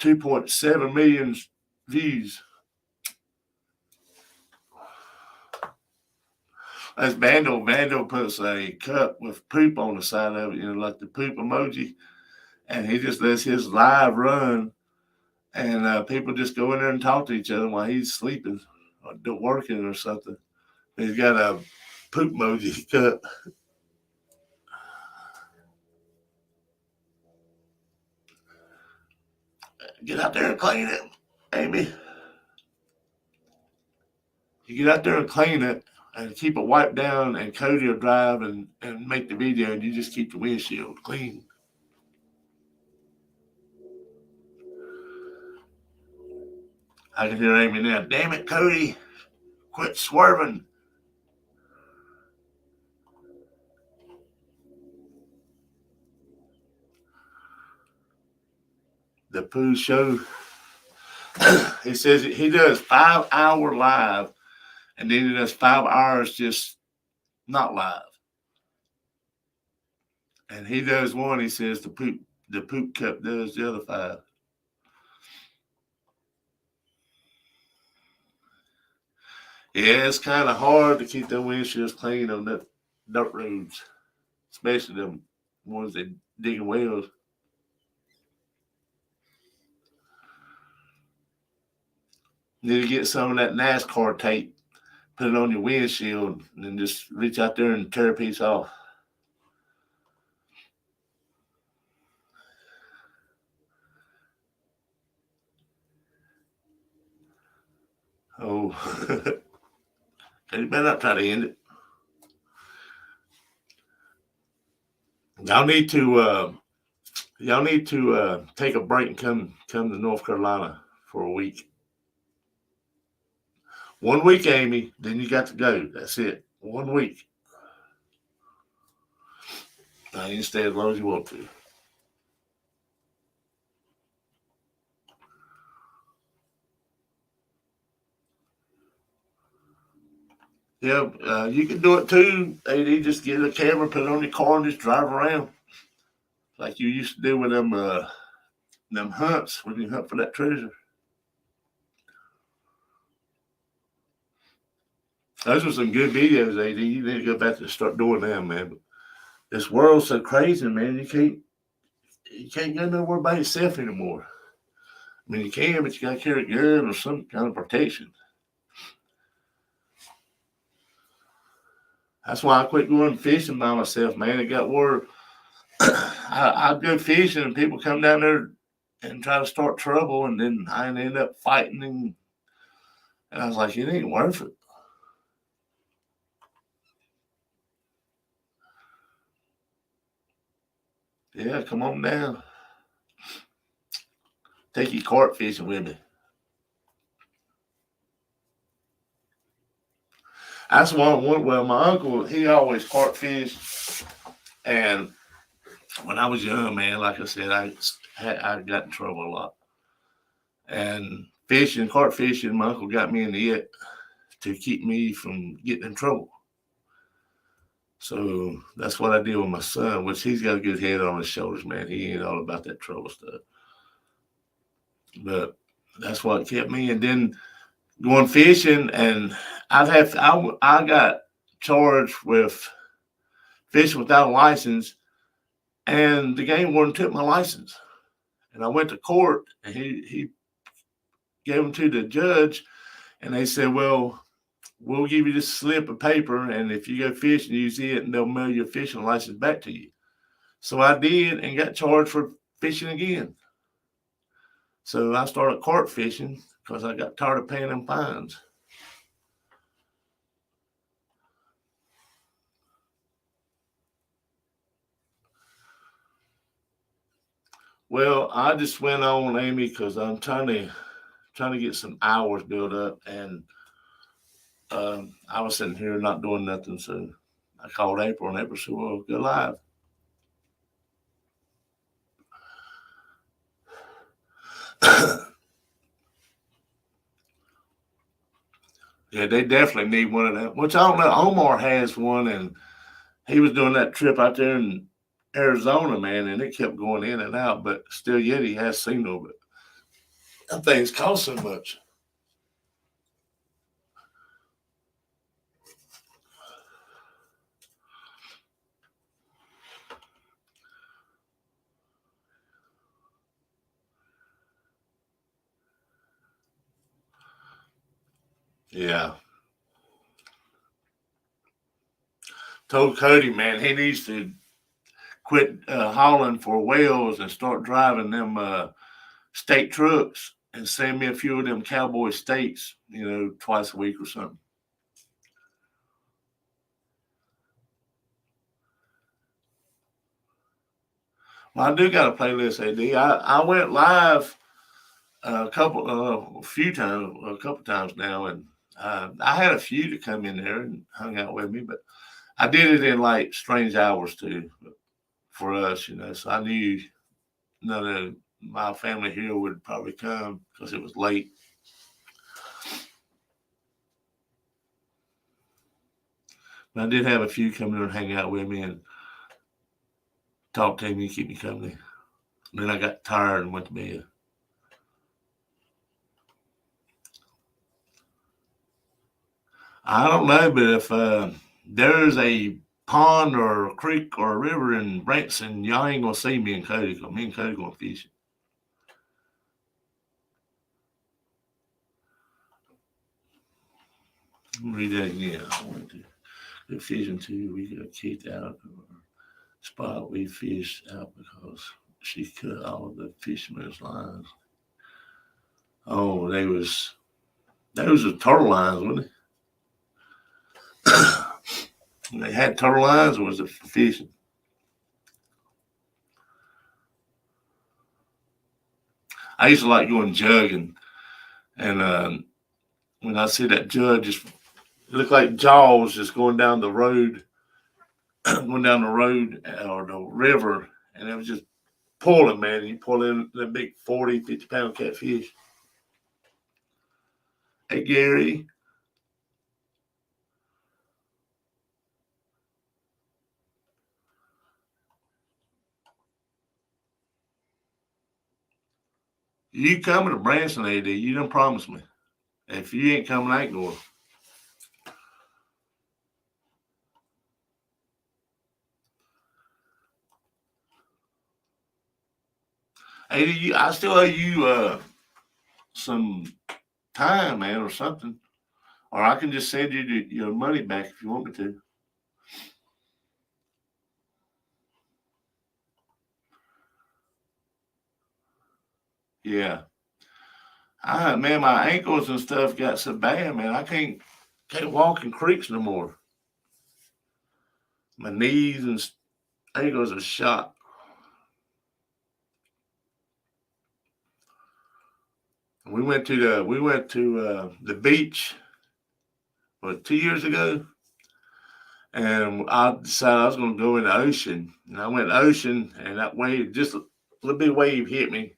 2.7 million views. That's Vandal. Vandal puts a cup with poop on the side of it, like the poop emoji. And he just lets his live run. And people just go in there and talk to each other while he's sleeping or working or something. He's got a poop emoji cup. Get out there and clean it, Amy. You get out there and clean it and keep it wiped down, and Cody will drive and make the video, and you just keep the windshield clean. I can hear Amy now. Damn it, Cody. Quit swerving. The Pooh Show. He says he does 5 hour live, and then he does 5 hours just not live. And he does one. He says the poop cup does the other 5. Yeah, it's kind of hard to keep them windshields clean on that dirt roads, especially them ones that digging wells. Need to get some of that NASCAR tape, put it on your windshield, and then just reach out there and tear a piece off. Oh, you better not try to end it. Y'all need to take a break and come to North Carolina for a week. 1 week, Amy, then you got to go. That's it. 1 week. Now you can stay as long as you want to. Yeah, you can do it too, AD. Just get a camera, put it on your car, and just drive around like you used to do with them hunts when you hunt for that treasure. Those were some good videos, AD. You need to go back and start doing them, man. But this world's so crazy, man. You can't go nowhere by yourself anymore. I mean, you can, but you got to carry a gun or some kind of protection. That's why I quit going fishing by myself, man. It got where I'd go fishing and people come down there and try to start trouble, and then I end up fighting, and I was like, it ain't worth it. Yeah, come on down. Take you carp fishing with me. That's one. Well, my uncle, he always carp fished, and when I was young, man, like I said, I got in trouble a lot. And carp fishing, my uncle got me into it to keep me from getting in trouble. So that's what I did with my son, which he's got a good head on his shoulders, man. He ain't all about that trouble stuff. But that's what kept me. And then going fishing, and I got charged with fishing without a license, and the game warden took my license. And I went to court, and he gave them to the judge, and they said, well, we'll give you this slip of paper, and if you go fishing, use it, and they'll mail your fishing license back to you. So I did, and got charged for fishing again. So I started carp fishing because I got tired of paying them fines. Well, I just went on, Amy, because I'm trying to get some hours built up, and I was sitting here not doing nothing, so I called April, and April said, well, go live. Yeah, they definitely need one of them, which I don't know. Omar has one, and he was doing that trip out there in Arizona, man, and it kept going in and out, but still yet he has signal, but that thing's cost so much. Yeah. Told Cody, man, he needs to quit hauling for whales and start driving them state trucks and send me a few of them cowboy steaks, twice a week or something. Well, I do got a playlist, AD. I went live a few times, a couple times now, and I had a few to come in there and hung out with me, but I did it in like strange hours too for us, So I knew none of my family here would probably come because it was late. But I did have a few come in and hang out with me and talk to me, keep me company. And then I got tired and went to bed. I don't know, but if there's a pond or a creek or a river in Branson, y'all ain't gonna see me and Cody. Cause me and Cody going fishing. Let me read that again. I went to the fishing too. We got kicked out of our spot we fished out because she cut all of the fishermen's lines. Oh, those were turtle lines, wasn't it? They had turtle lines, or was it for fishing? I used to like going jugging, and when I see that jug just it looked like Jaws just going down the road, going down the road or the river, and it was just pulling, man. And you pull in the big 40, 50 pound catfish. Hey, Gary, you coming to Branson, AD? You done promised me. If you ain't coming, I ain't going. AD, I still owe you some time, man, or something. Or I can just send you your money back if you want me to. Yeah. Man, my ankles and stuff got so bad, man. I can't walk in creeks no more. My knees and ankles are shot. We went to the beach 2 years ago, and I decided I was going to go in the ocean. And I went in the ocean, and that wave, just a little bit of wave hit me,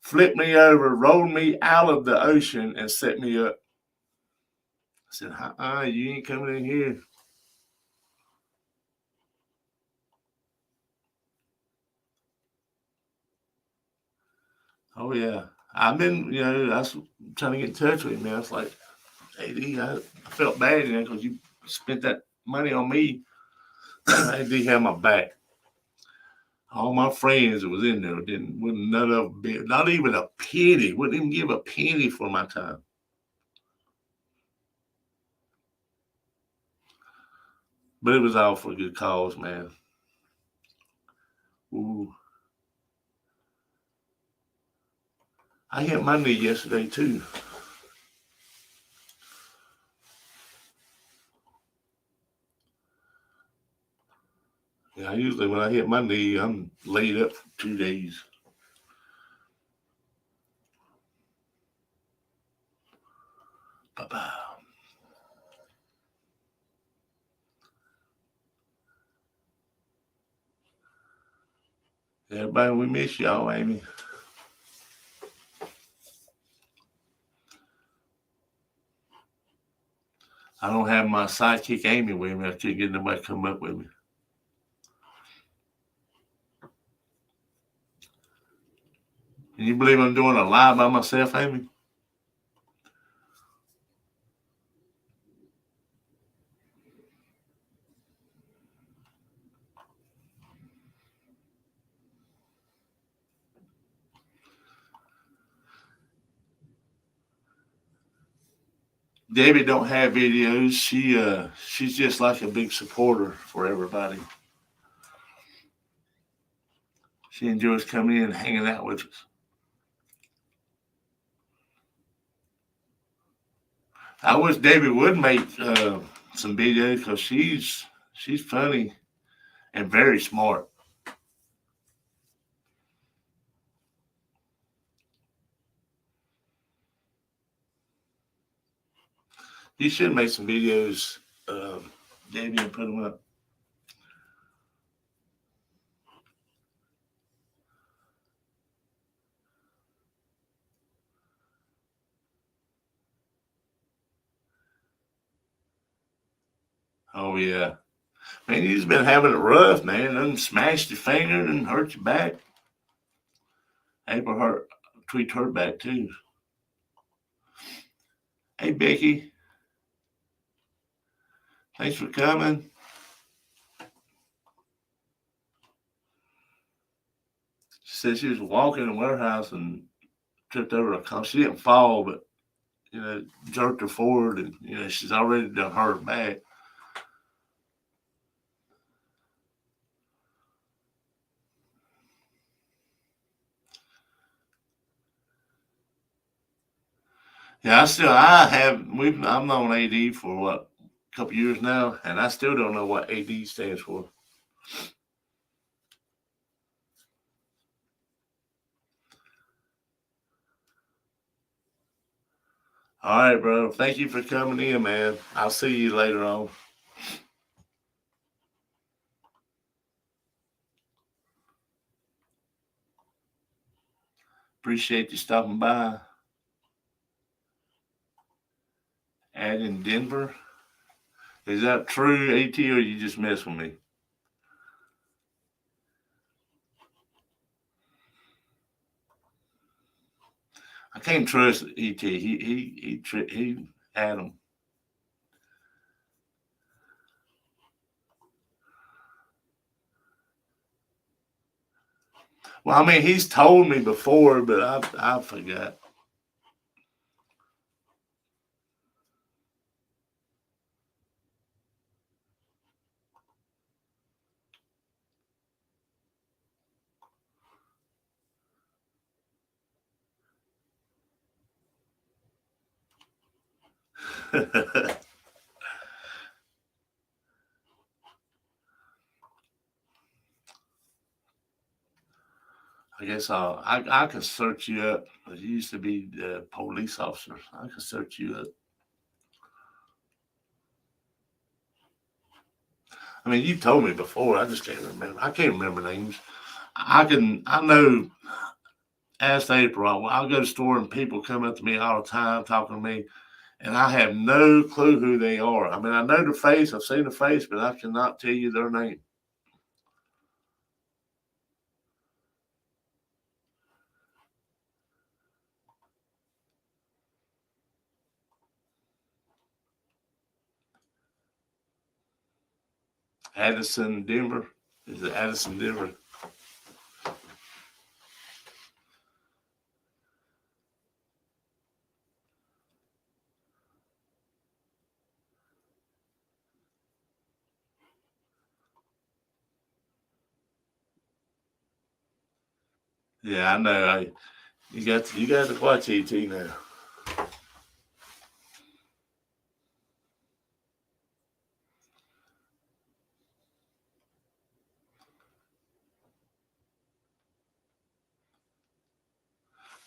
flipped me over, rolled me out of the ocean, and set me up. I said, you ain't coming in here. Oh, yeah. I've been, I was trying to get in touch with you, man. It's like, AD, I felt bad, because you spent that money on me. AD had my back. All my friends that was in there wouldn't none of them be, not even a penny, wouldn't even give a penny for my time. But it was all for a good cause, man. Ooh. I hit my knee yesterday too. Yeah, usually when I hit my knee, I'm laid up for 2 days. Bye-bye. Everybody, we miss y'all, Amy. I don't have my sidekick Amy with me. I couldn't get nobody to come up with me. Can you believe I'm doing a live by myself, Amy? Debbie don't have videos. She's just like a big supporter for everybody. She enjoys coming in and hanging out with us. I wish Debbie would make some videos because she's funny and very smart. You should make some videos, Debbie, and put them up. Oh yeah, man, you've been having it rough, man. Done smashed your finger and hurt your back. April hurt, tweaked her back too. Hey Becky, thanks for coming. She said she was walking in the warehouse and tripped over a car. She didn't fall, but jerked her forward, and she's already done hurt her back. Yeah, I've known AD for what, a couple years now, and I still don't know what AD stands for. All right, bro. Thank you for coming in, man. I'll see you later on. Appreciate you stopping by. Ad in Denver. Is that true, AT, or you just mess with me? I can't trust ET. He had him. Well, I mean, he's told me before, but I forgot. I guess I could search you up. You used to be the police officer. I could search you up. I mean, you told me before. I just can't remember. I can't remember names. I know. Ask April. I'll go to the store and people come up to me all the time talking to me, and I have no clue who they are. I mean, I know the face. I've seen the face, but I cannot tell you their name. Addison, Denver. Is it Addison, Denver? Yeah, I know. You got to watch ET now.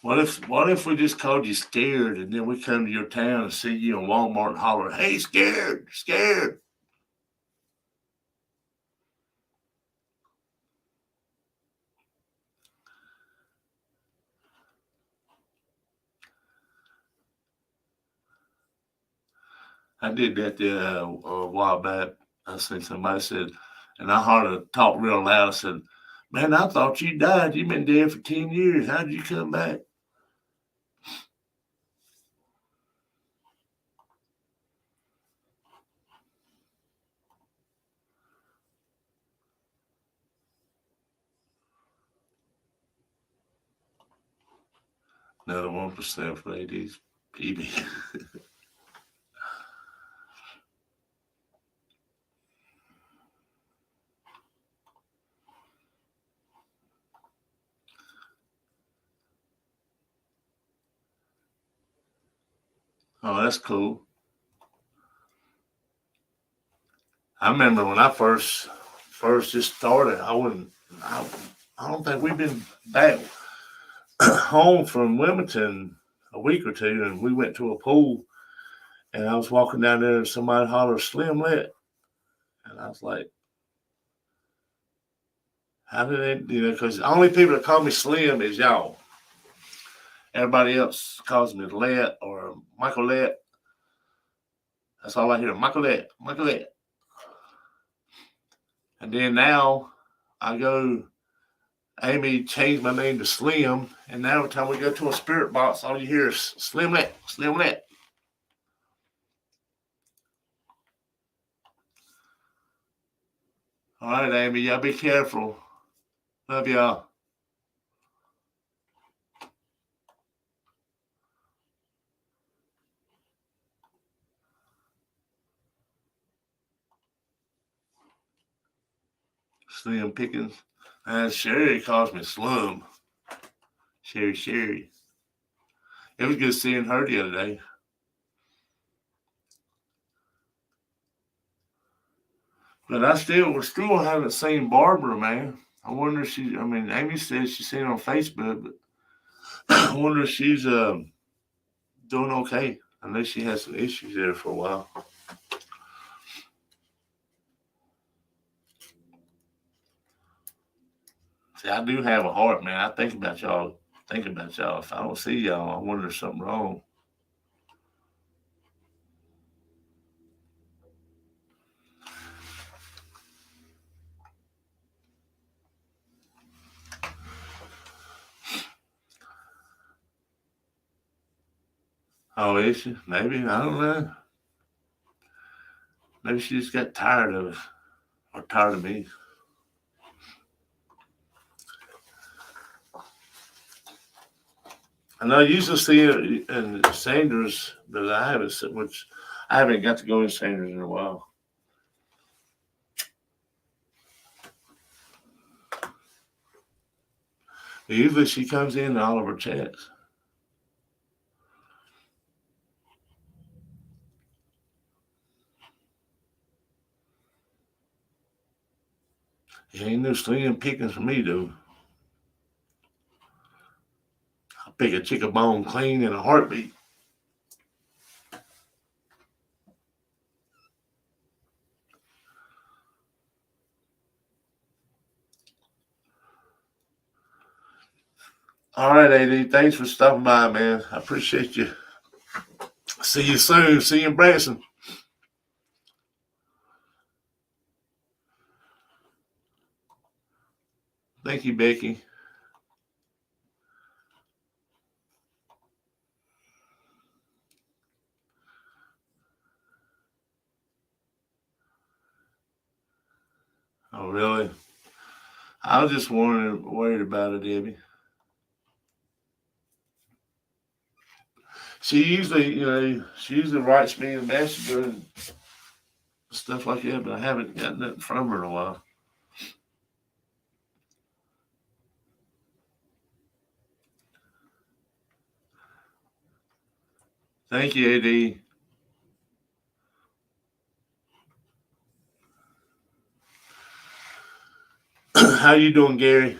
What if we just called you scared and then we come to your town and see you in Walmart and holler, "Hey, scared, scared." I did that a while back. I seen somebody said, and I hardly talked real loud. I said, "Man, I thought you died. You've been dead for 10 years. How did you come back?" Another 1% for ladies. PB. Oh, that's cool. I remember when I first just started. I, I don't think we've been back home from Wilmington a week or two, and we went to a pool. And I was walking down there, and somebody hollered Slim2.0, and I was like, "How did they?" Because the only people that call me Slim is y'all. Everybody else calls me Let or Michael Let. That's all I hear. Michael Let, Michael Let. And then now I go, Amy changed my name to Slim. And now every time we go to a spirit box, all you hear is Slim2.0, Slim2.0. All right, Amy, y'all be careful. Love y'all. Slim Pickens. And Sherry calls me Slum. Sherry. It was good seeing her the other day. But we still haven't seen Barbara, man. I wonder if Amy said she's seen her on Facebook, but I wonder if she's doing okay. I know she had some issues there for a while. See, I do have a heart, man. I think about y'all. Think about y'all. If I don't see y'all, I wonder if something wrong. Oh, is she? Maybe. I don't know. Maybe she just got tired of it or tired of me. And I usually see her in Sanders, but I haven't got to go in Sanders in a while. Usually she comes in all of her chats. It ain't no slim pickings for me, though. I pick a chicken bone clean in a heartbeat. All right, AD. Thanks for stopping by, man. I appreciate you. See you soon. See you in Branson. Thank you, Becky. Oh, really? I was just worried about it, Debbie. She usually writes me a message and stuff like that, but I haven't gotten nothing from her in a while. Thank you, AD. How you doing, Gary?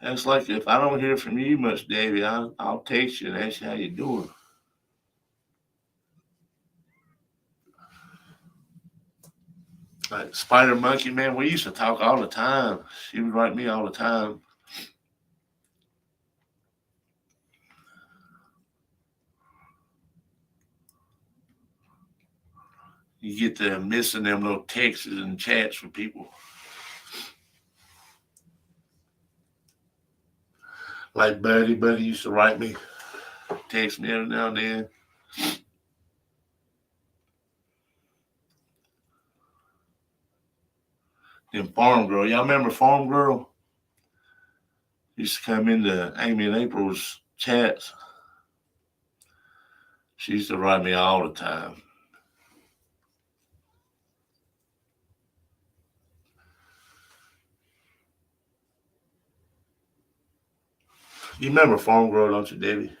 It's like if I don't hear from you much, Davey, I'll text you and ask you how you doing. Like Spider Monkey, man, we used to talk all the time. She would write me all the time. You get to missing them little texts and chats from people. Like Buddy used to write me, text me every now and then. Then Farm Girl, y'all remember Farm Girl? Used to come into Amy and April's chats. She used to write me all the time. You remember Farm Girl, don't you, Debbie?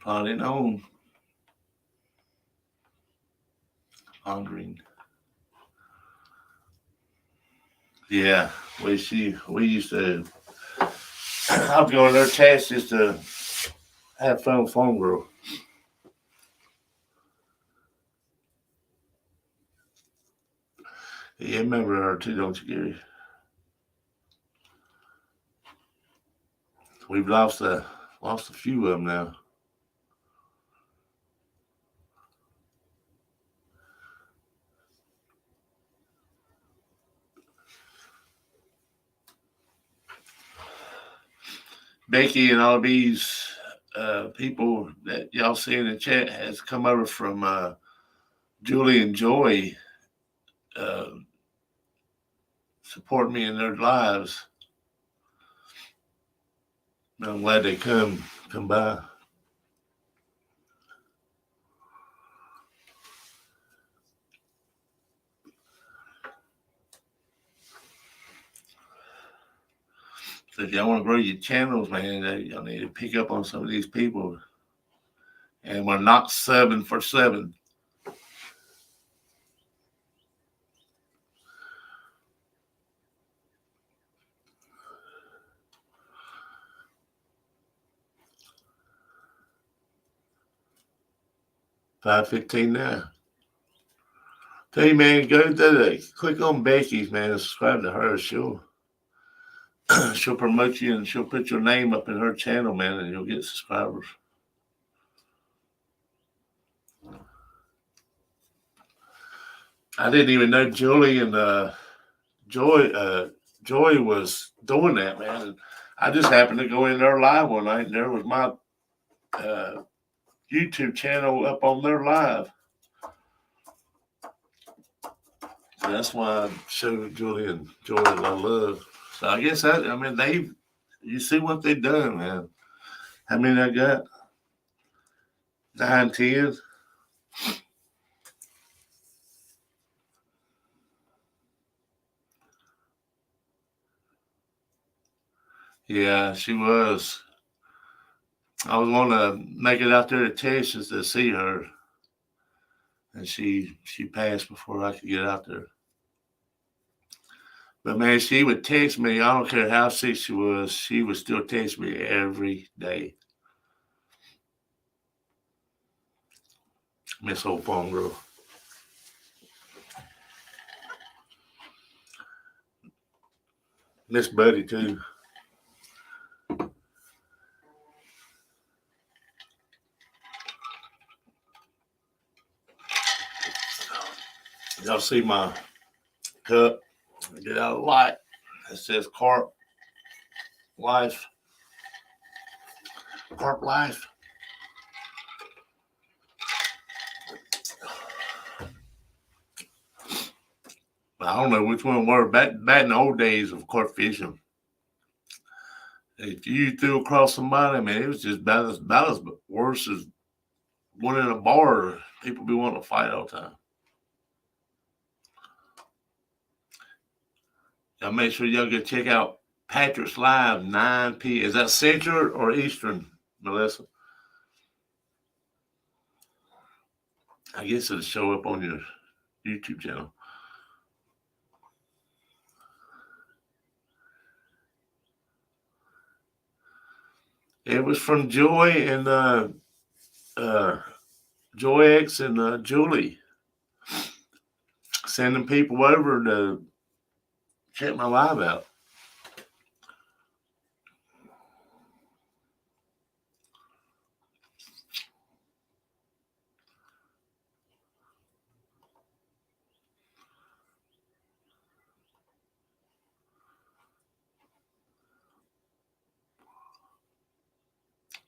Plodding on. Pondering. Yeah, we used to. I'd go in their chats just to have fun with Farm Girl. Yeah, remember her too, don't you, Gary? We've lost a few of them now. Becky and all these people that y'all see in the chat has come over from Julie and Joy uh, support me in their lives. I'm glad they come by. So if y'all want to grow your channels, man, y'all need to pick up on some of these people. And we're not 7 for 7. $5.15 now. Tell you, man, go to click on Becky's, man, and subscribe to her. She'll promote you and she'll put your name up in her channel, man, and you'll get subscribers. I didn't even know Julie and Joy was doing that, man. I just happened to go in there live one night, and there was my YouTube channel up on their live. So that's why I showed Julie and Joy that I love. So I guess you see what they've done, man. How many I got? 9, 10. Yeah, she was. I was going to make it out there to Texas to see her, and she passed before I could get out there. But man, she would text me. I don't care how sick she would still text me every day. Miss old Farm Girl. Miss Buddy too. Y'all see my cup? Get out of light. It says Carp Life. Carp Life. I don't know which one were back in the old days of carp fishing. If you threw across somebody, man, it was just about as worse as one in a bar. People be wanting to fight all the time. Y'all make sure y'all go check out Patrick's Live 9 p.m. Is that Central or Eastern, Melissa? I guess it'll show up on your YouTube channel. It was from Joy and Joy X and Julie sending people over to check my live out.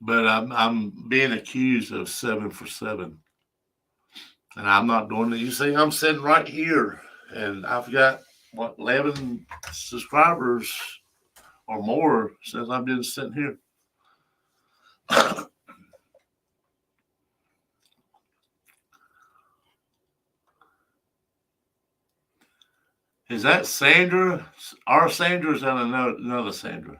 But I'm being accused of 7 for 7. And I'm not doing it. You see, I'm sitting right here and I've got what 11 subscribers or more since I've been sitting here. Is that Sandra? Our Sandra, or is that another Sandra?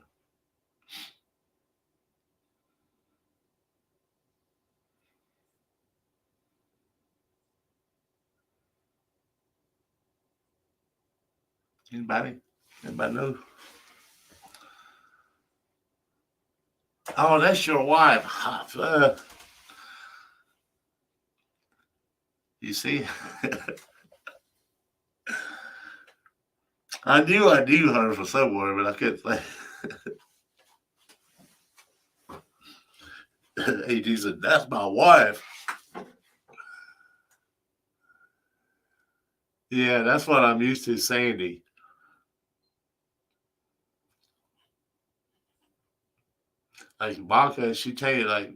Anybody? Anybody know? Oh, that's your wife. You see? I knew her from somewhere, but I couldn't say. AG said, that's my wife. Yeah, that's what I'm used to, Sandy. Like Vodka,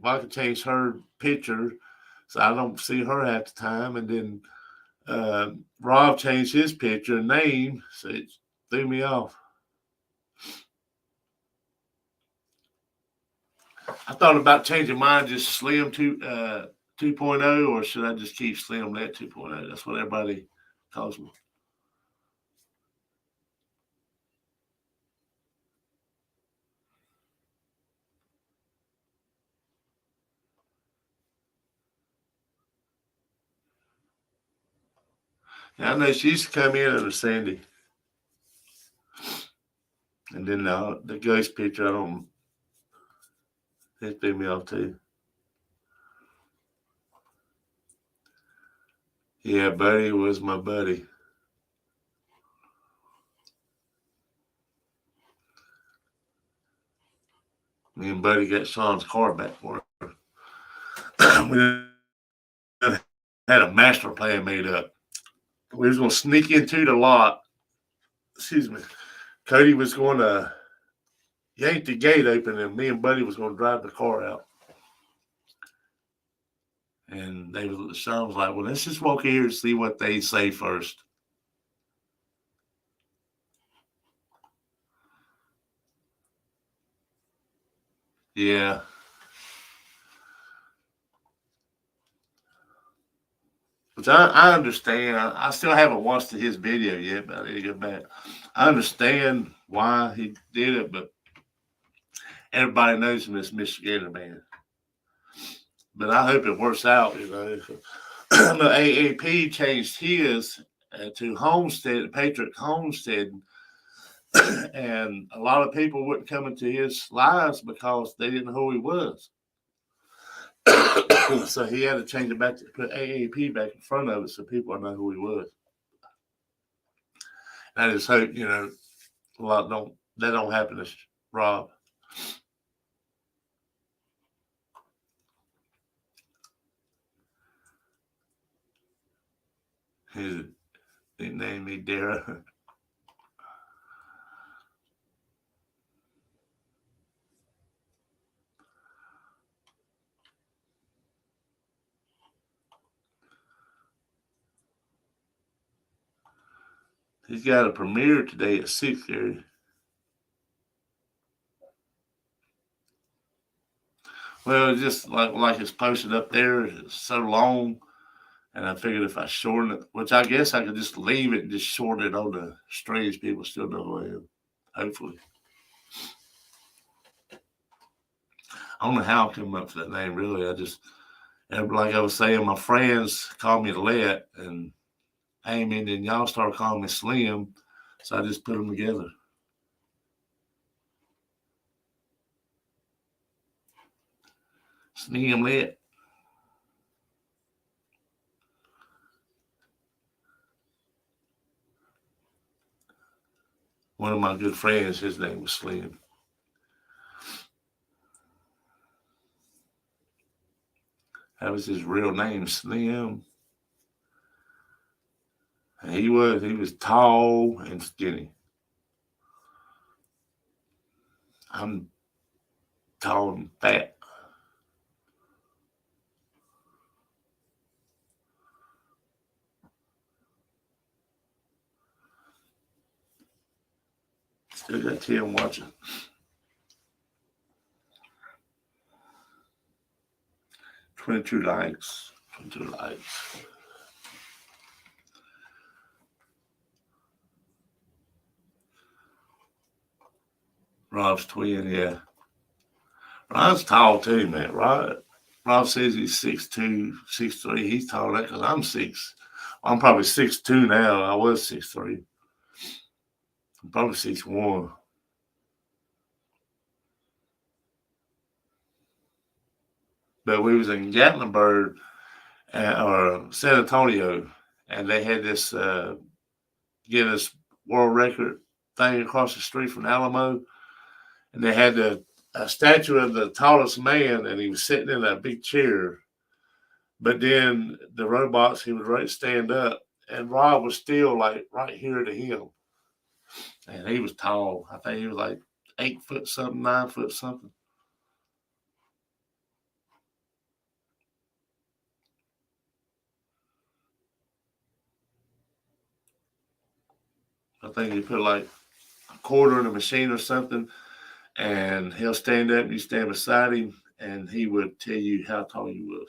Vodka changed her picture, so I don't see her half the time. And then Rob changed his picture and name, so it threw me off. I thought about changing mine just Slim 2.0, or should I just keep Slim Let 2.0? That's what everybody calls me. Yeah, I know she used to come in under Sandy. And then the ghost picture, it threw me off too. Yeah, Buddy was my buddy. Me and Buddy got Sean's car back for her. We had a master plan made up. We was going to sneak into the lot. Excuse me. Cody was going to yank the gate open, and me and Buddy was going to drive the car out. And Sean was like, well, let's just walk here and see what they say first. Yeah. Which I understand. I still haven't watched his video yet, but I need to go back. I understand why he did it, but everybody knows him as Michigan man. But I hope it works out, you know. The AAP changed his to Homestead, Patriot Homestead, and a lot of people wouldn't come into his lives because they didn't know who he was. So he had to change it back to put AAP back in front of it so people know who he was. I just hope, you know, that don't happen to Rob. He named me Dara. He's got a premiere today at 6:30. Well, just like it's posted up there, it's so long, and I figured if I shorten it, which I guess I could just leave it and just shorten it on the streams, people still know who I am. Hopefully, I don't know how I come up with that name. Really, like I was saying, my friends call me Let and Amy, and then y'all start calling me Slim, so I just put them together. Slim lit. One of my good friends, his name was Slim. That was his real name, Slim. And he was tall and skinny. I'm tall and fat. Still got Tim watching. 22 likes. 22 likes. Rob's twin, yeah. Rob's tall too, man. Rob says he's 6'2", 6'3". He's taller because I'm 6. I'm probably 6'2" now. I was 6'3". I'm probably 6'1". But we was in Gatlinburg or San Antonio, and they had this Guinness World Record thing across the street from Alamo, and they had a statue of the tallest man, and he was sitting in a big chair. But then the robots, he would right stand up, and Rob was still like right here to him, and he was tall. I think he was like 8 foot something, 9 foot something. I think he put like a quarter in a machine or something, and he'll stand up and you stand beside him, and he would tell you how tall you was.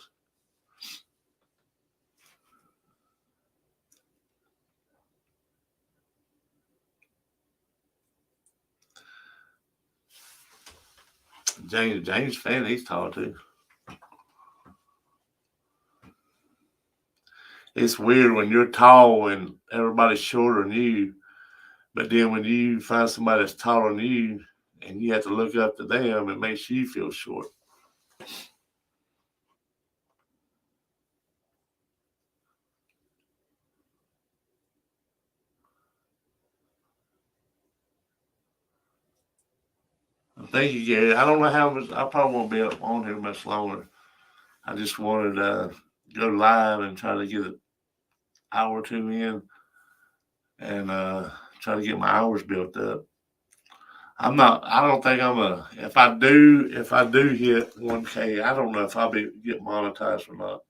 James Fan, he's tall too. It's weird when you're tall and everybody's shorter than you, but then when you find somebody that's taller than you and you have to look up to them, it makes you feel short. Thank you, Gary. I don't know how much. I probably won't be up on here much longer. I just wanted to go live and try to get an hour or two in, and try to get my hours built up. I'm not. I don't think I'm a. If I do hit 1K, I don't know if I'll be get monetized or not.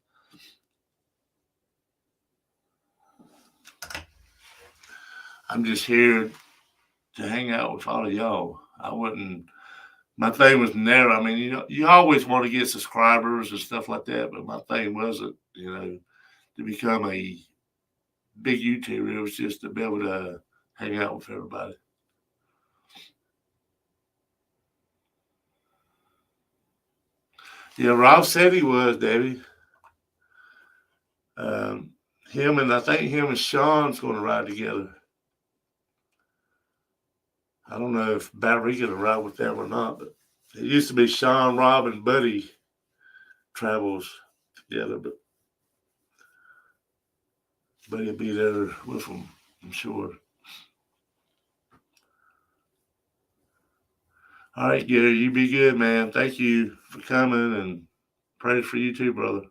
I'm just here to hang out with all of y'all. I wouldn't. My thing was never. I mean, you always want to get subscribers and stuff like that, but my thing wasn't, to become a big YouTuber. It was just to be able to hang out with everybody. Yeah, Rob said he was, Debbie. Um, I think him and Sean's going to ride together. I don't know if Battery going to ride with them or not, but it used to be Sean, Rob, and Buddy travels together, but Buddy'll be there with them, I'm sure. All right, Gary, you be good, man. Thank you for coming, and prayers for you too, brother.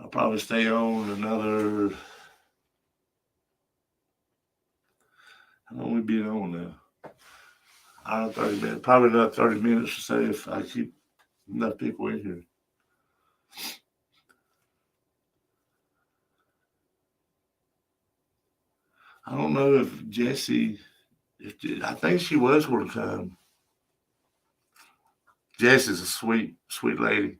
I'll probably stay on another. How long we been on now? Hour and 30 minutes. Probably another 30 minutes or so if I keep enough people in here. I don't know if Jessie. I think she was going to come. Jessie's a sweet, sweet lady.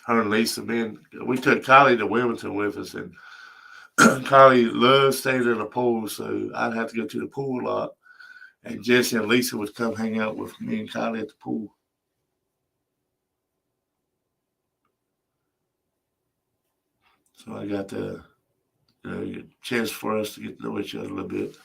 Her and Lisa we took Kylie to Wilmington with us, and Kylie loves staying in the pool, so I'd have to go to the pool a lot. And Jessie and Lisa would come hang out with me and Kylie at the pool. So I got the chance for us to get to know each other a little bit.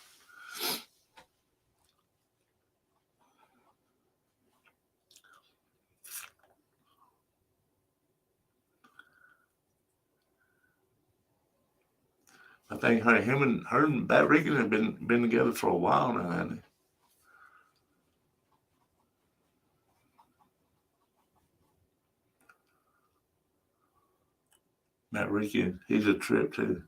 I think her and Bat Rican have been together for a while now, haven't they? Matt Rican, he's a trip too.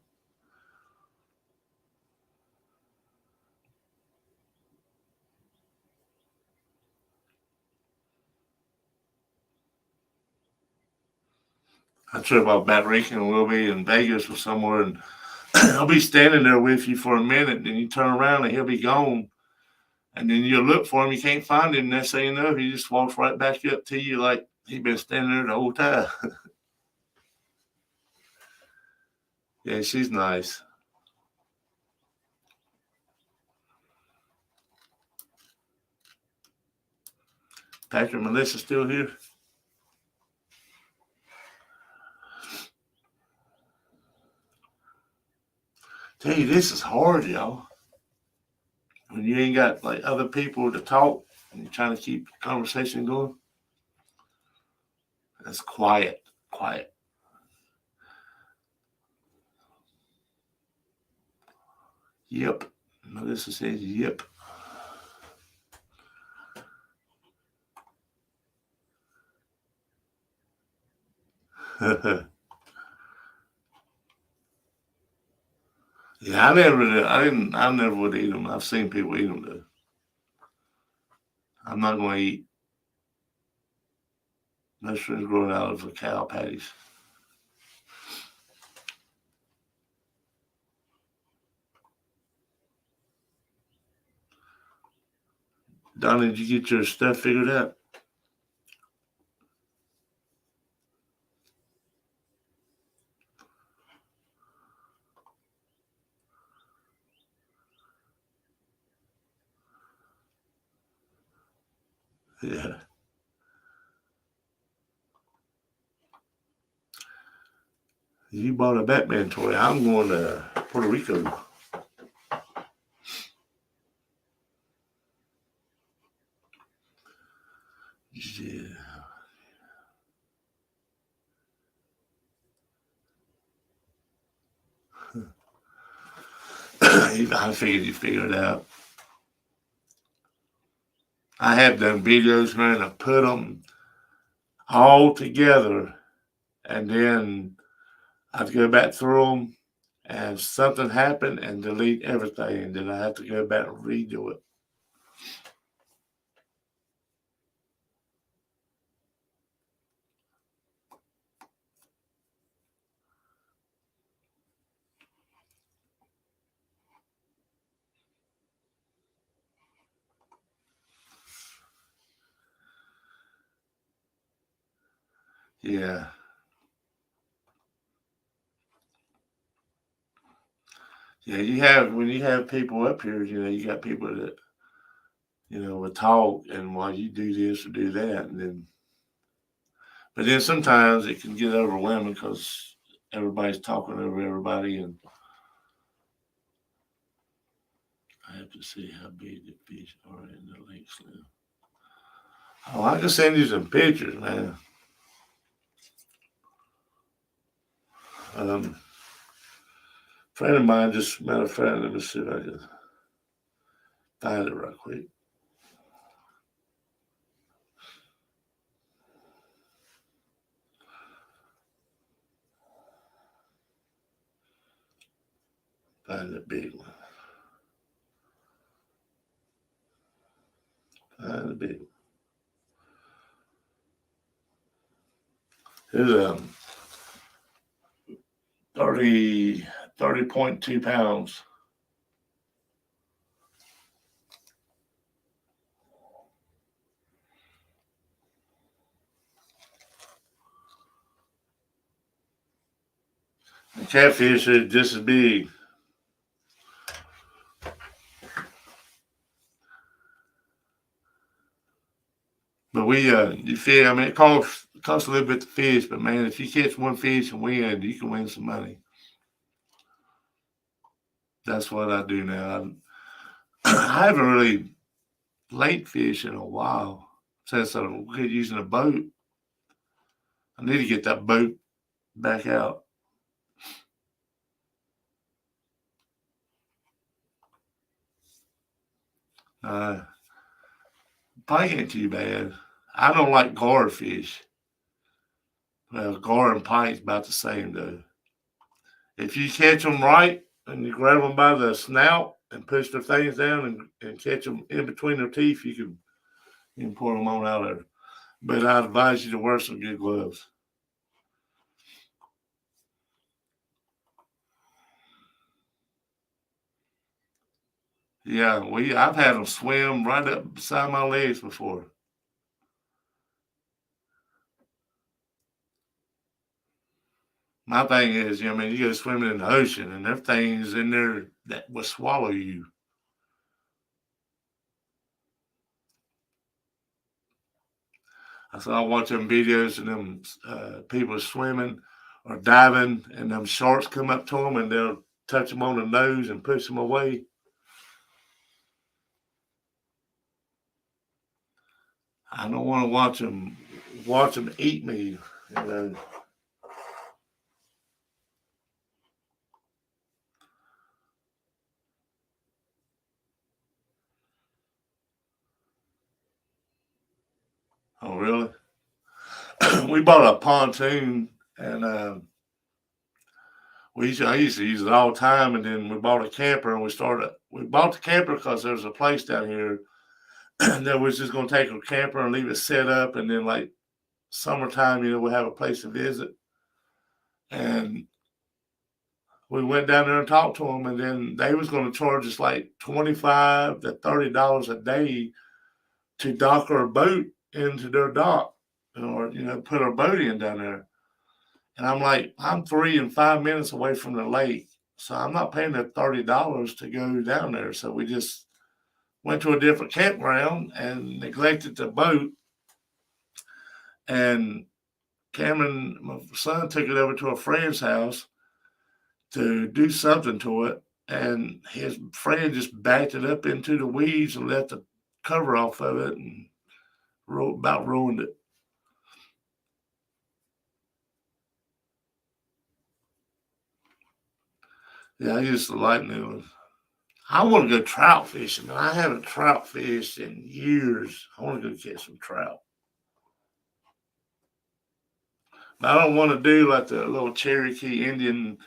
I trip about Matt Rican and we'll be in Vegas or somewhere, and I'll be standing there with you for a minute, then you turn around and he'll be gone. And then you look for him, you can't find him. Next thing you know, he just walks right back up to you like he's been standing there the whole time. Yeah, she's nice. Patrick and Melissa still here? Tell you, this is hard, y'all. When you ain't got like other people to talk and you're trying to keep the conversation going. That's quiet. Quiet. Yep. Melissa says yep. Yeah, I never would eat them. I've seen people eat them though. I'm not going to eat mushrooms growing out of a cow patties. Donnie, did you get your stuff figured out? Yeah. You bought a Batman toy. I'm going to Puerto Rico. Yeah. I figured you figured it out. I have done videos, man. I put them all together, and then I'd go back through them, and something happened, and delete everything, and then I have to go back and redo it. Yeah. Yeah, when you have people up here, you got people that, will talk and while you do this or do that, but then sometimes it can get overwhelming because everybody's talking over everybody, and I have to see how big the fish are in the lake Slim. Oh, I can send you some pictures, man. Friend of mine just met a friend. Let me see if I can find it right quick. Find the big one. Find the big one. Here's 30.2 pounds. The catfish is just as big. But you feel, I mean, it costs It costs a little bit to fish, but man, if you catch one fish and win, you can win some money. That's what I do now. I haven't really lake fished in a while since I quit using a boat. I need to get that boat back out. Pike ain't too bad. I don't like gar fish. Well, gar and pike's about the same though. If you catch them right and you grab them by the snout and push their things down and catch them in between their teeth, you can pour them on out there. But I advise you to wear some good gloves. Yeah, I've had them swim right up beside my legs before. My thing is, I mean, you go swimming in the ocean and there are things in there that will swallow you. I watch them videos of them people swimming or diving, and them sharks come up to them and they'll touch them on the nose and push them away. I don't want to watch them eat me. You know. Oh, really? We bought a pontoon, and I used to use it all the time. And then we bought a camper, and we bought the camper because there's a place down here that was just going to take a camper and leave it set up, and then like summertime, we have a place to visit. And we went down there and talked to them, and then they was going to charge us like $25 to $30 a day to dock our boat into their dock, or put our boat in down there. And I'm like, I'm 3 and 5 minutes away from the lake, so I'm not paying that $30 to go down there. So we just went to a different campground and neglected the boat. And Cameron, my son, took it over to a friend's house to do something to it, and his friend just backed it up into the weeds and let the cover off of it and about ruined it. Yeah, I used to like new ones. I want to go trout fishing. I haven't trout fished in years. I want to go catch some trout. But I don't want to do like the little Cherokee Indian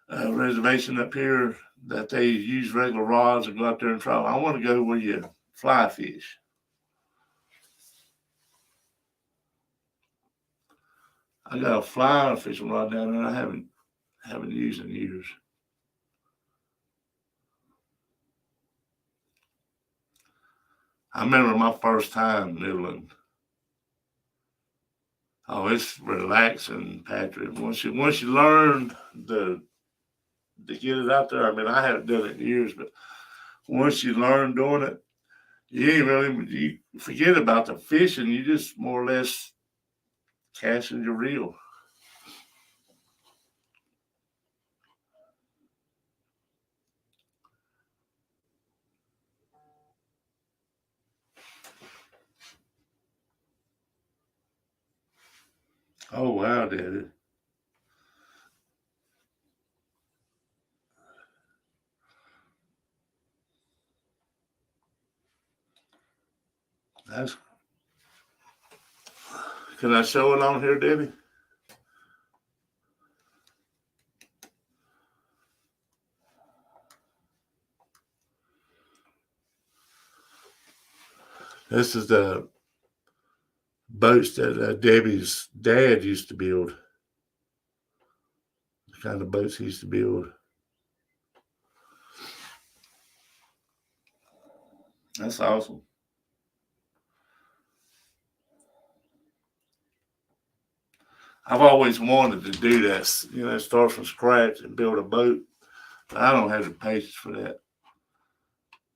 reservation up here that they use regular rods and go out there and trout. I want to go where you fly fish. I got a fly fishing rod down there I haven't used in years. I remember my first time noodling. Oh, it's relaxing, Patrick. Once you learn to get it out there, I mean, I haven't done it in years, but once you learn doing it, you forget about the fishing. You just more or less casting your reel. Oh wow, Daddy. That's Can I show it on here, Debbie? This is the boats that Debbie's dad used to build. The kind of boats he used to build. That's awesome. I've always wanted to do that, start from scratch and build a boat. But I don't have the patience for that.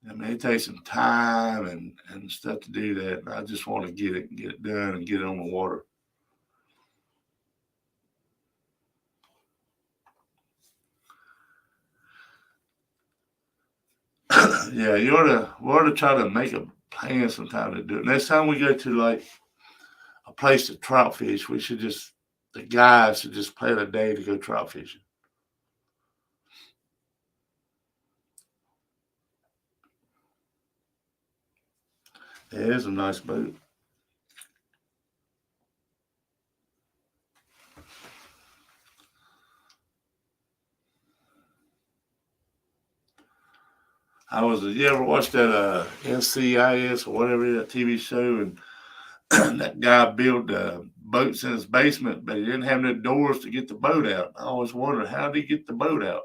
I mean, it takes some time and stuff to do that. And I just want to get it done and get it on the water. Yeah, we ought to try to make a plan sometime to do it. Next time we go to like a place to trout fish, the guys should just plan a day to go trout fishing. Yeah, it is a nice boat. You ever watched that NCIS or whatever that TV show, and that guy built boats in his basement, but he didn't have no doors to get the boat out. I always wondered, how did he get the boat out?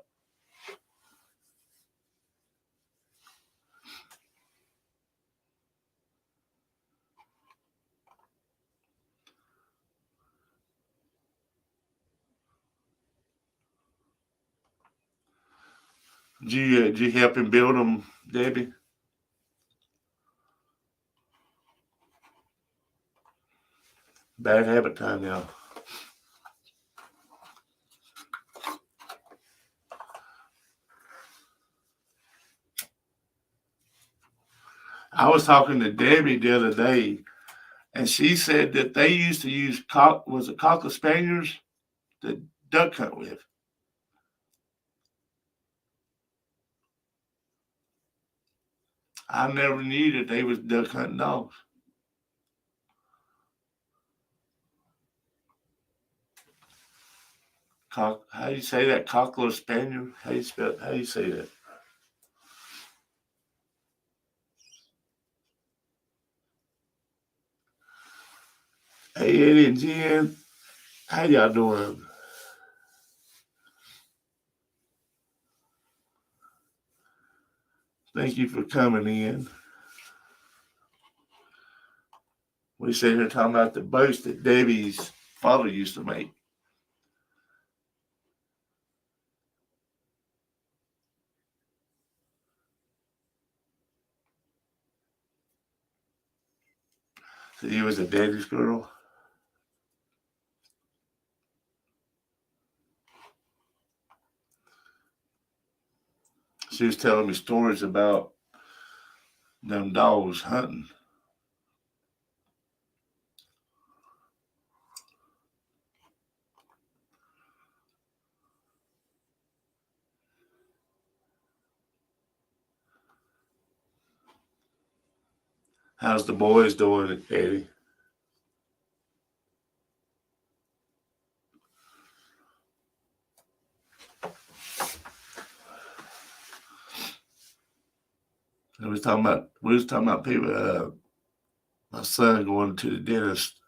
Did you help him build them, Debbie? Bad habit time now. I was talking to Debbie the other day, and she said that they used to use Cocker Spaniels to duck hunt with. I never knew that they was duck hunting dogs. How do you say that? Cocker Spaniel? How do you say that? Hey Eddie and Jen, how y'all doing? Thank you for coming in. We sit here talking about the boats that Debbie's father used to make. So he was a daddy's girl. She was telling me stories about them dogs hunting. How's the boys doing, Eddie? We was talking about people. My son going to the dentist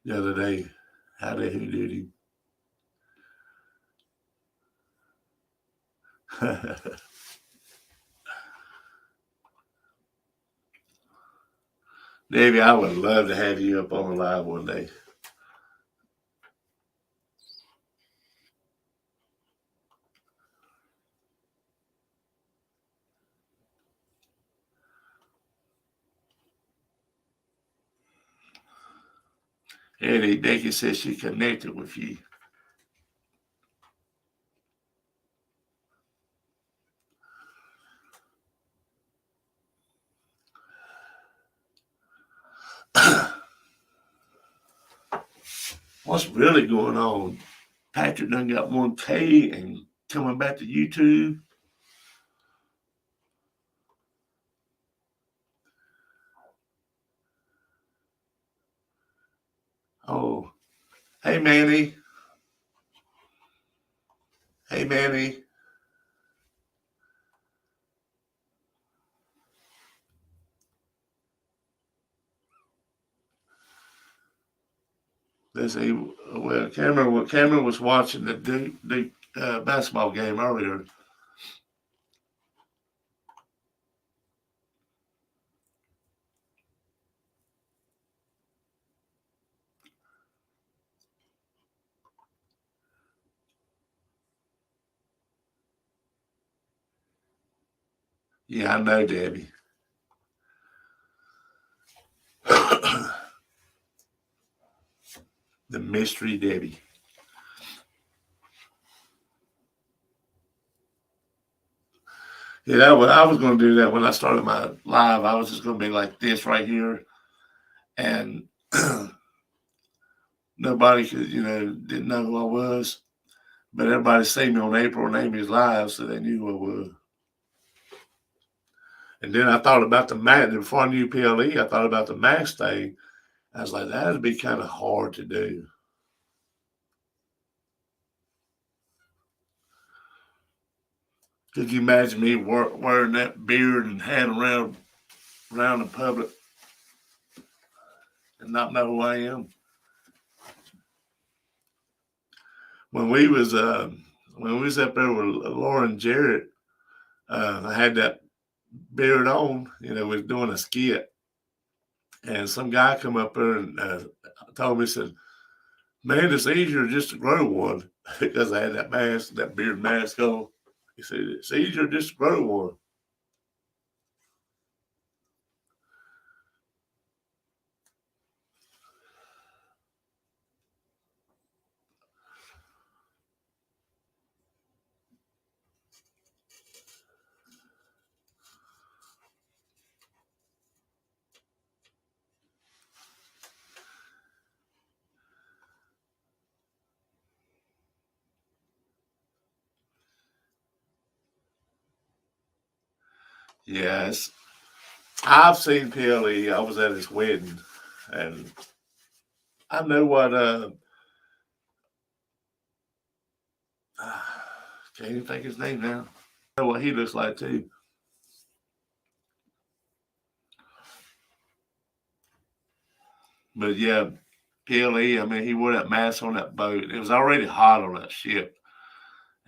the other day. How they hoodooed him. Davey, I would love to have you up on the live one day. Eddie, Becky says she connected with you. What's really going on? Patrick done got 1K and coming back to YouTube. Oh, hey Manny. Hey Manny. Let's see. Well, Cameron was watching the Duke basketball game earlier. Yeah, I know, Debbie. The mystery Debbie. Yeah, I was going to do that when I started my live. I was just going to be like this right here, and nobody could, didn't know who I was. But everybody seen me on April and Amy's live, so they knew who I was. And then I thought about the mask. Before I knew PLE, I thought about the mask thing. I was like, that'd be kind of hard to do. Could you imagine me wearing that beard and hat around the public and not know who I am? When we was up there with Lauren Jarrett, I had that beard on. We was doing a skit, and some guy come up there and told me, said, "Man, it's easier just to grow one," because I had that mask, that beard mask on. He said, "It's easier just to grow one." Yes, I've seen PLE. I was at his wedding, and I know what. Can't even think his name now. I know what he looks like too. But yeah, PLE. I mean, he wore that mask on that boat. It was already hot on that ship,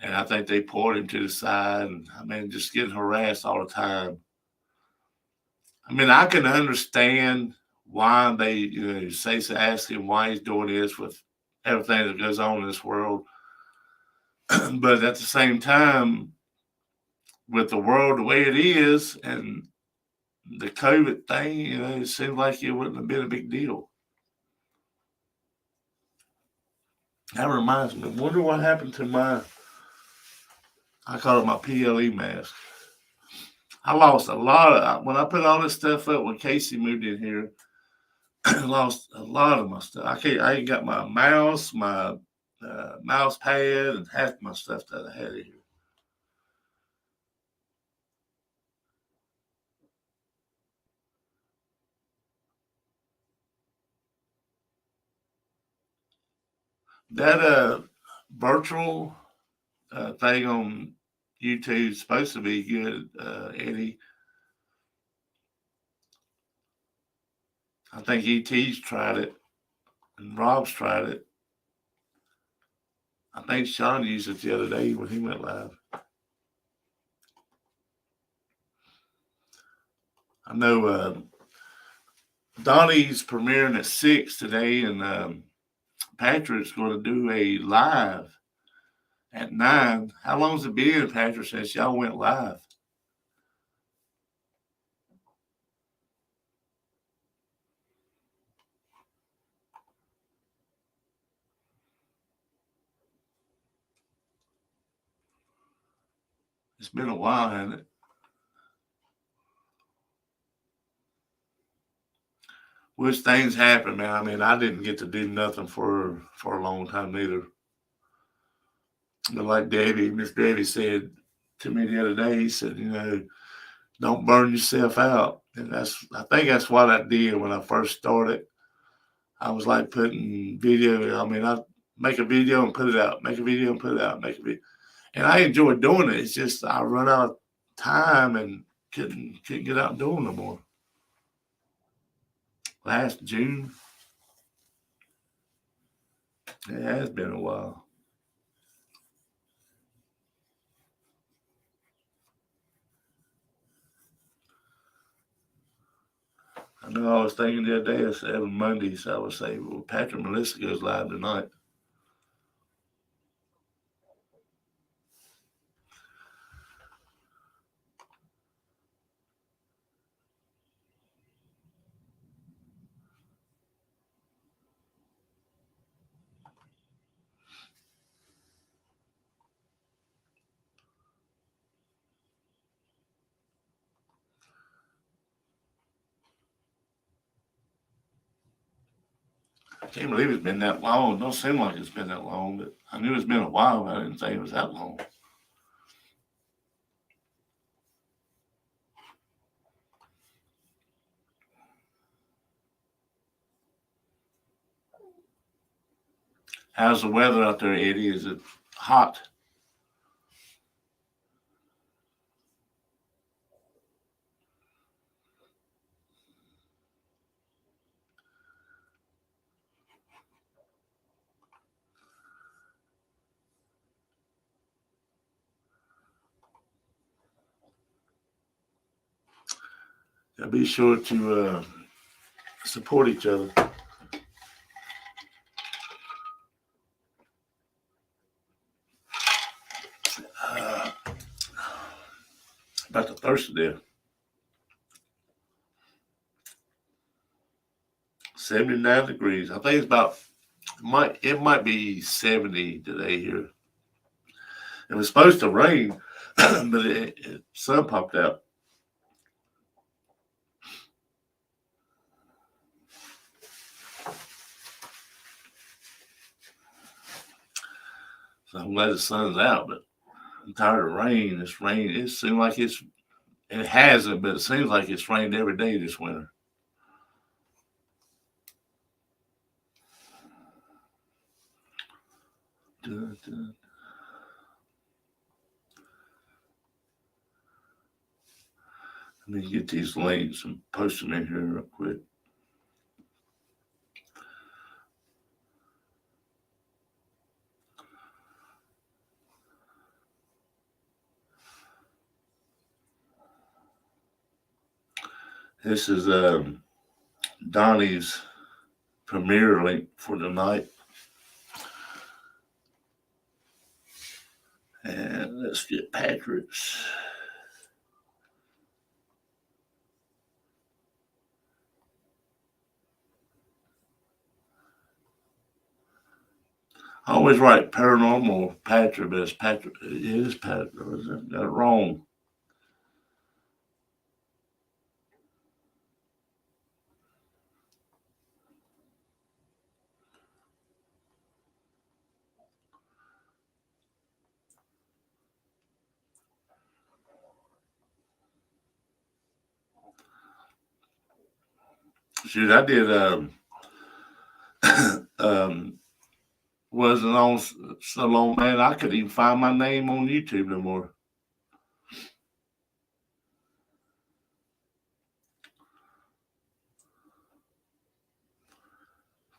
and I think they poured him to the side. And I mean, just getting harassed all the time. I mean, I can understand why they, say to ask him why he's doing this with everything that goes on in this world. But at the same time, with the world the way it is and the COVID thing, it seemed like it wouldn't have been a big deal. That reminds me. I wonder what happened to I call it my PLE mask. I lost a lot when I put all this stuff up when Casey moved in here. I lost a lot of my stuff. I ain't got my mouse, my mouse pad, and half my stuff that I had in here. That virtual thing on YouTube is supposed to be good, Eddie. I think ET's tried it and Rob's tried it. I think Sean used it the other day when he went live. I know Donnie's premiering at 6 today, and Patrick's going to do a live at 9. How long's it been, Patrick, since y'all went live? It's been a while, hasn't it? Which things happen, man. I mean, I didn't get to do nothing for a long time either. But like Miss Debbie said to me the other day, he said, don't burn yourself out. And I think that's what I did when I first started. I was like putting video. I mean, I make a video and put it out, make a video and put it out, make a video. And I enjoy doing it. It's just I run out of time and couldn't get out and do it no more. Last June, it has been a while. I know I was thinking the other day, I said every Monday, so I would say, well, Patrick Melissa goes live tonight. I can't believe it's been that long. It don't seem like it's been that long, but I knew it's been a while, but I didn't think it was that long. How's the weather out there, Eddie? Is it hot? Yeah, be sure to support each other. About to thirst to death. 79 degrees. I think it's about it might be 70 today here. It was supposed to rain, but sun popped out. So I'm glad the sun's out, but I'm tired of rain. It's rain. It seems like it hasn't, but it seems like it's rained every day this winter. Dun, dun. Let me get these links and post them in here real quick. This is Donnie's premiere link for tonight. And let's get Patrick's. I always write paranormal Patrick, but it's Patrick. It is Patrick. I got it wrong. Shoot, I did wasn't on so long, man. I couldn't even find my name on YouTube no more.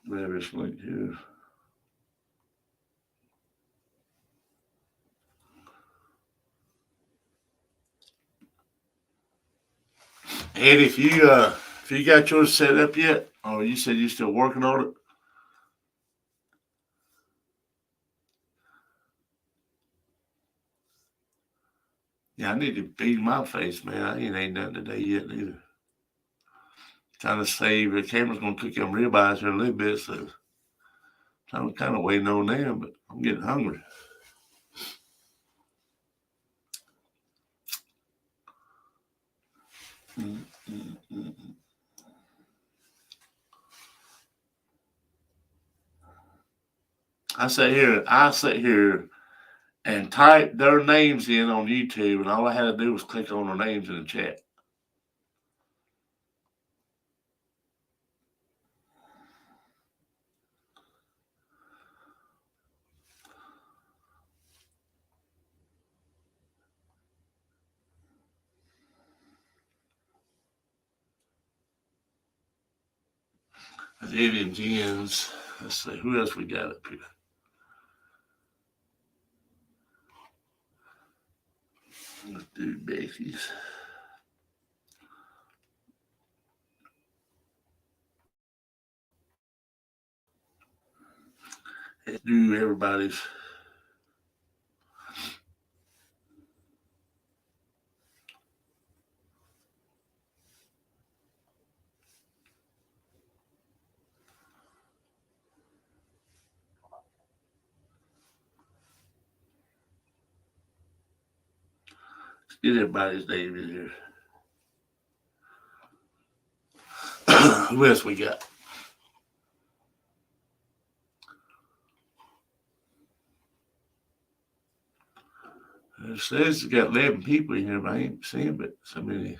Grab this link here. Ed, if you got yours set up yet, or you said you're still working on it. Yeah, I need to beat my face, man. I ain't ate nothing today yet neither. Trying to save the camera's gonna cook them ribeyes here a little bit, so I'm kind of waiting on them, but I'm getting hungry. I sit here and type their names in on YouTube, and all I had to do was click on their names in the chat. That's Eddie and Jen's. Let's see, who else we got up here? Let's do Becky's. Let's do everybody's. Let's get everybody's name in here. Who else we got? It says it's got 11 people in here, but I ain't seeing but so many.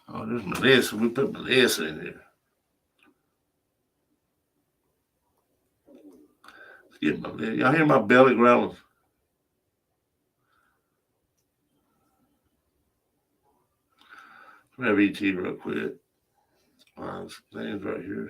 Oh, there's Melissa. We put Melissa in here. Get Melissa. Y'all hear my belly growling? Grab ET real quick. Mine's name's right here.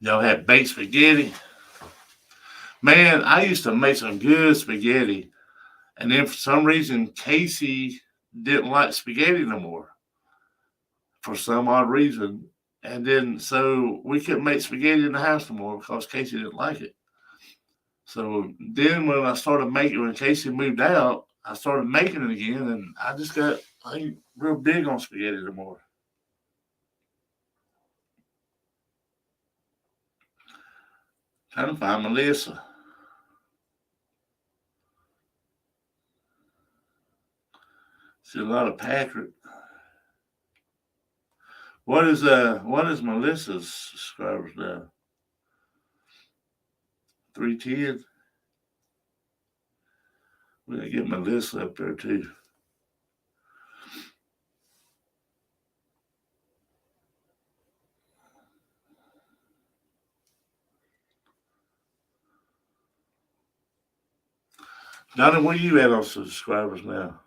Y'all had baked spaghetti? Man, I used to make some good spaghetti. And then for some reason, Casey didn't like spaghetti no more. For some odd reason. And then so we couldn't make spaghetti in the house no more because Casey didn't like it. So then when I started making, when Casey moved out, I started making it again, and I ain't real big on spaghetti anymore. Trying to find Melissa. See a lot of Patrick. What is Melissa's subscribers now? 310. We're gonna get Melissa up there too. Donna, where you at on subscribers now?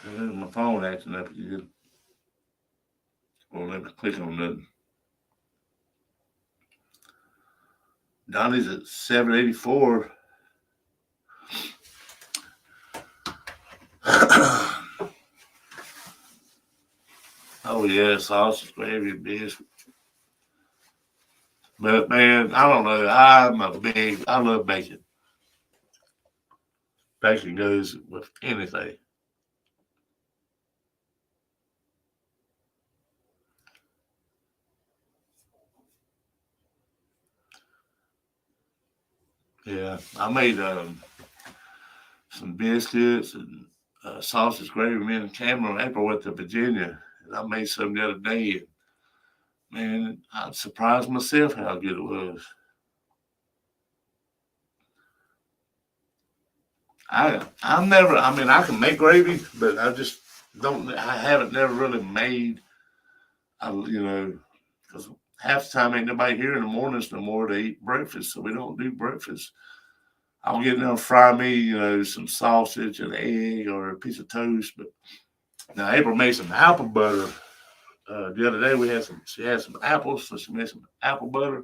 My phone acting up again. Won't let me click on nothing. Donnie's at 784. Oh yeah, sausage, gravy, biscuit. But man, I don't know. I love bacon. Bacon goes with anything. Yeah, I made some biscuits and sausage gravy. Me and Cameron and April went to Virginia, and I made some the other day. And man, I surprised myself how good it was. I never. I mean, I can make gravy, but I just don't. I haven't never really made. Because half the time ain't nobody here in the mornings no more to eat breakfast, so we don't do breakfast. I'll get in there and fry me, some sausage, an egg, or a piece of toast. But now April made some apple butter. The other day she had some apples, so she made some apple butter.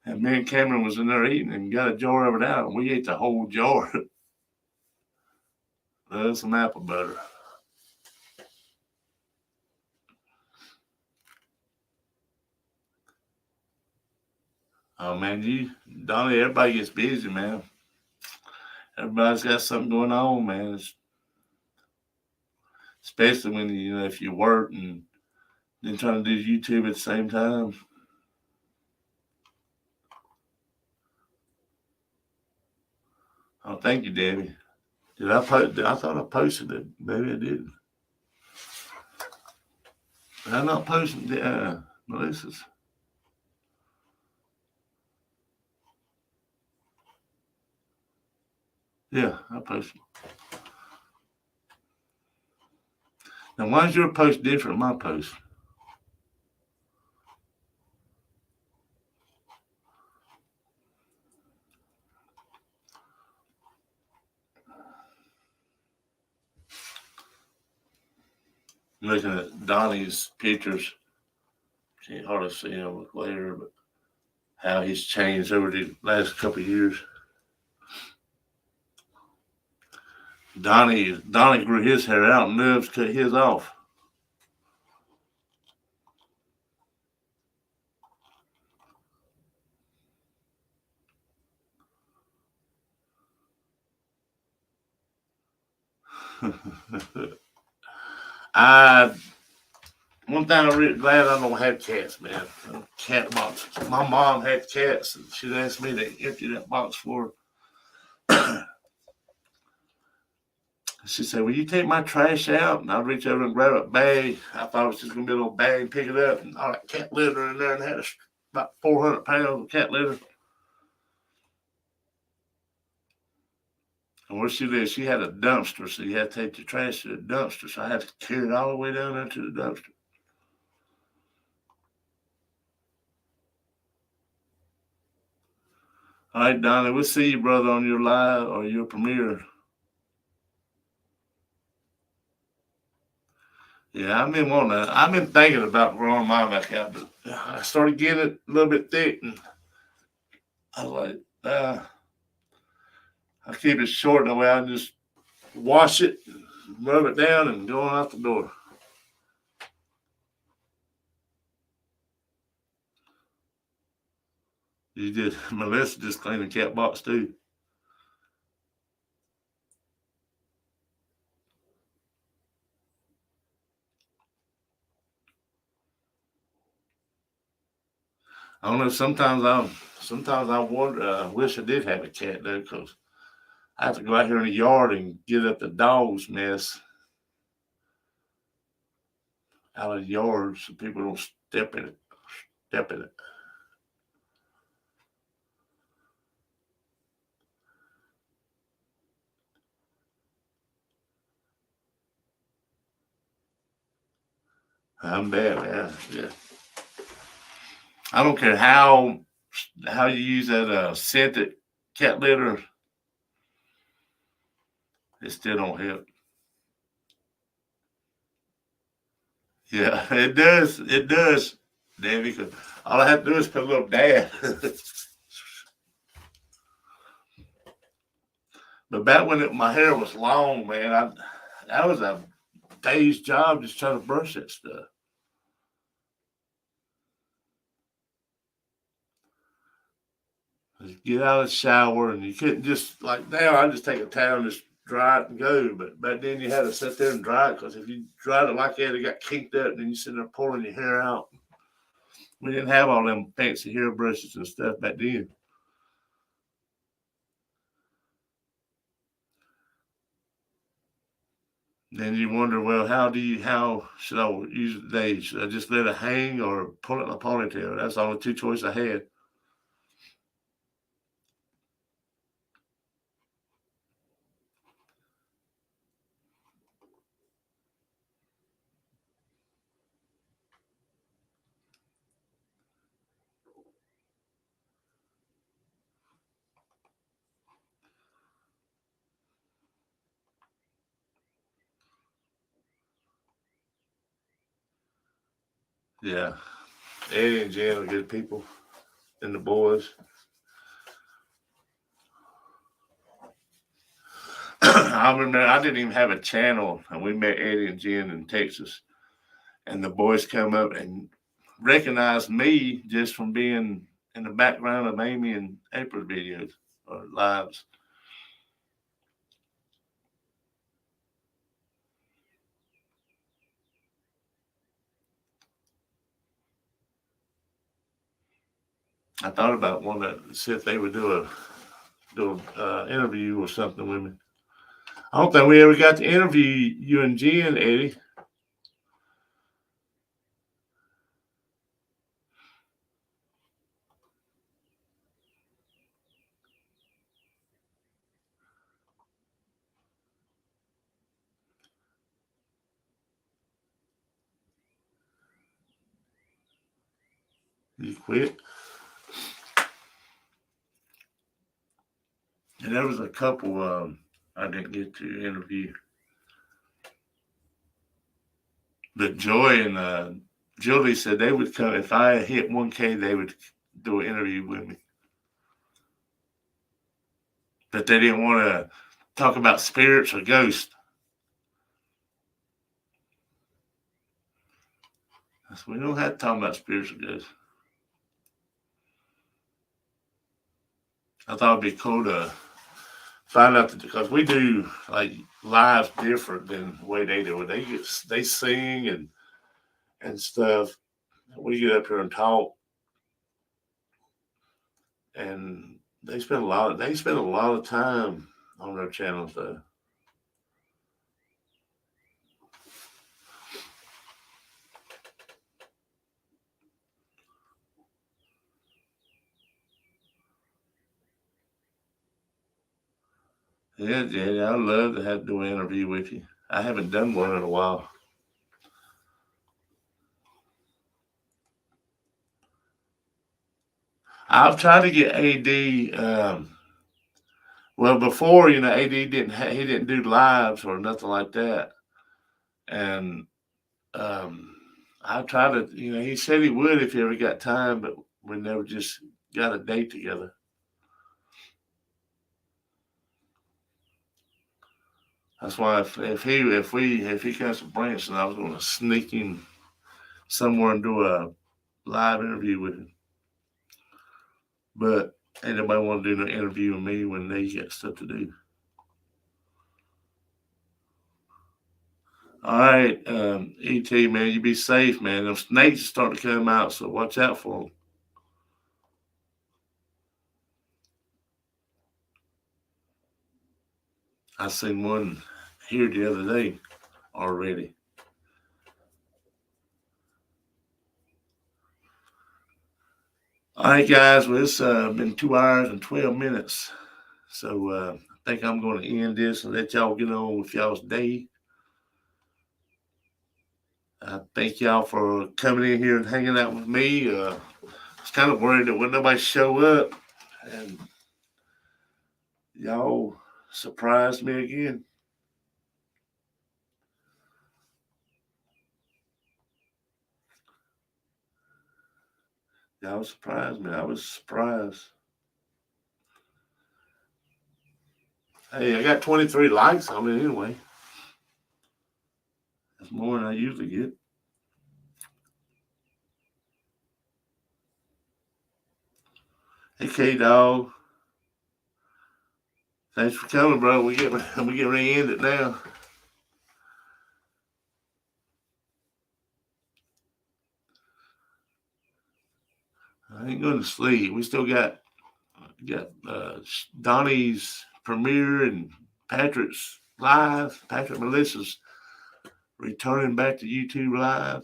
And me and Cameron was in there eating and got a jar of it out, and we ate the whole jar. Some apple butter. Oh man, Donnie, everybody gets busy, man. Everybody's got something going on, man. Especially when if you work and then trying to do YouTube at the same time. Oh, thank you, Debbie. Did I post? I thought I posted it. Maybe I didn't. Did I not post Melissa's? Yeah, I posted. Now, why is your post different from my post? Looking at Donnie's pictures. Can't hardly see him later, but how he's changed over the last couple of years. Donnie grew his hair out and Nubs cut his off. I One thing I'm really glad I don't have cats, man. Cat boxes. My mom had cats, and she'd asked me to empty that box for her. She said, "Will you take my trash out?" And I'd reach over and grab a bag. I thought it was just gonna be a little bag, pick it up, and all that cat litter in there, and had about 400 pounds of cat litter. And where she lived, she had a dumpster, so you had to take the trash to the dumpster. So I had to carry it all the way down there to the dumpster. All right, Donnie, we'll see you, brother, on your live or your premiere. Yeah, I've been wanting to, I've been thinking about growing mine back out, but I started getting it a little bit thick, and I was like, I keep it short the way I just wash it, rub it down, and go on out the door. You did. Melissa just cleaned the cat box too. I don't know. Sometimes I wonder. I wish I did have a cat though, because I have to go out here in the yard and get up the dog's mess out of the yard so people don't step in it. Step in it. I'm bad, man. Yeah. I don't care how you use that scented cat litter. It still don't help. Yeah, it does. It does, Davey. Because all I have to do is put a little dab. But back when my hair was long, man, that was a day's job just trying to brush that stuff. Just get out of the shower, and you couldn't just like now. I just take a towel and just dry it and go. But back then you had to sit there and dry it because if you dried it like that, it got kinked up, and then you sit there pulling your hair out. We didn't have all them fancy hair brushes and stuff back then. Then you wonder, well, how should I use it today? Should I just let it hang or pull it in a ponytail? That's the only two choices I had. Yeah, Eddie and Jen are good people, and the boys. I remember I didn't even have a channel, and we met Eddie and Jen in Texas, and the boys come up and recognized me just from being in the background of Amy and April's videos or lives. I thought about one that see if they would do a interview or something with me. I don't think we ever got to interview you and Jen, Eddie. You quit. And there was a couple I didn't get to interview. But Joy and Julie said they would come if I hit 1K. They would do an interview with me, but they didn't want to talk about spirits or ghosts. I said, we don't have to talk about spirits or ghosts. I thought it'd be cool to find out because we do like lives different than the way they do it. They sing and stuff. We get up here and talk, and they spend a lot of time on their channels though. Yeah, Jenny, I'd love to have do an interview with you. I haven't done one in a while. I've tried to get AD. Well, before AD he didn't do lives or nothing like that, and um, I tried to. He said he would if he ever got time, but we never just got a date together. That's why if he comes to Branson, I was going to sneak him somewhere and do a live interview with him. But ain't nobody want to do no interview with me when they got stuff to do. All right, ET man, you be safe, man. Them snakes starting to come out, so watch out for them. I seen one here the other day already. All right, guys. Well, it's been 2 hours and 12 minutes, so I think I'm going to end this and let y'all get on with y'all's day. Thank y'all for coming in here and hanging out with me. I was kind of worried that when nobody show up, and y'all surprised me again. Y'all surprised me. I was surprised. Hey, I got 23 likes on it anyway. That's more than I usually get. Hey, K Dog. Thanks for coming, bro. We get ready to end it now. I ain't going to sleep. We still got Donnie's premiere and Patrick's live. Patrick Melissa's returning back to YouTube live.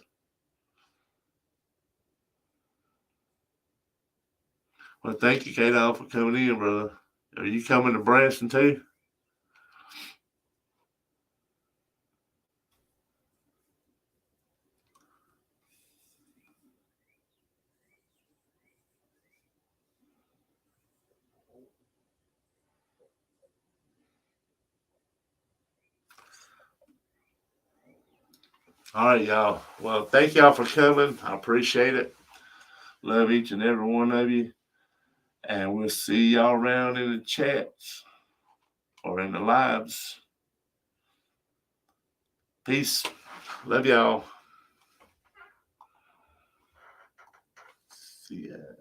Well, thank you, K Dog, for coming in, brother. Are you coming to Branson too? All right, y'all. Well, thank y'all for coming. I appreciate it. Love each and every one of you. And we'll see y'all around in the chats or in the lives. Peace. Love y'all.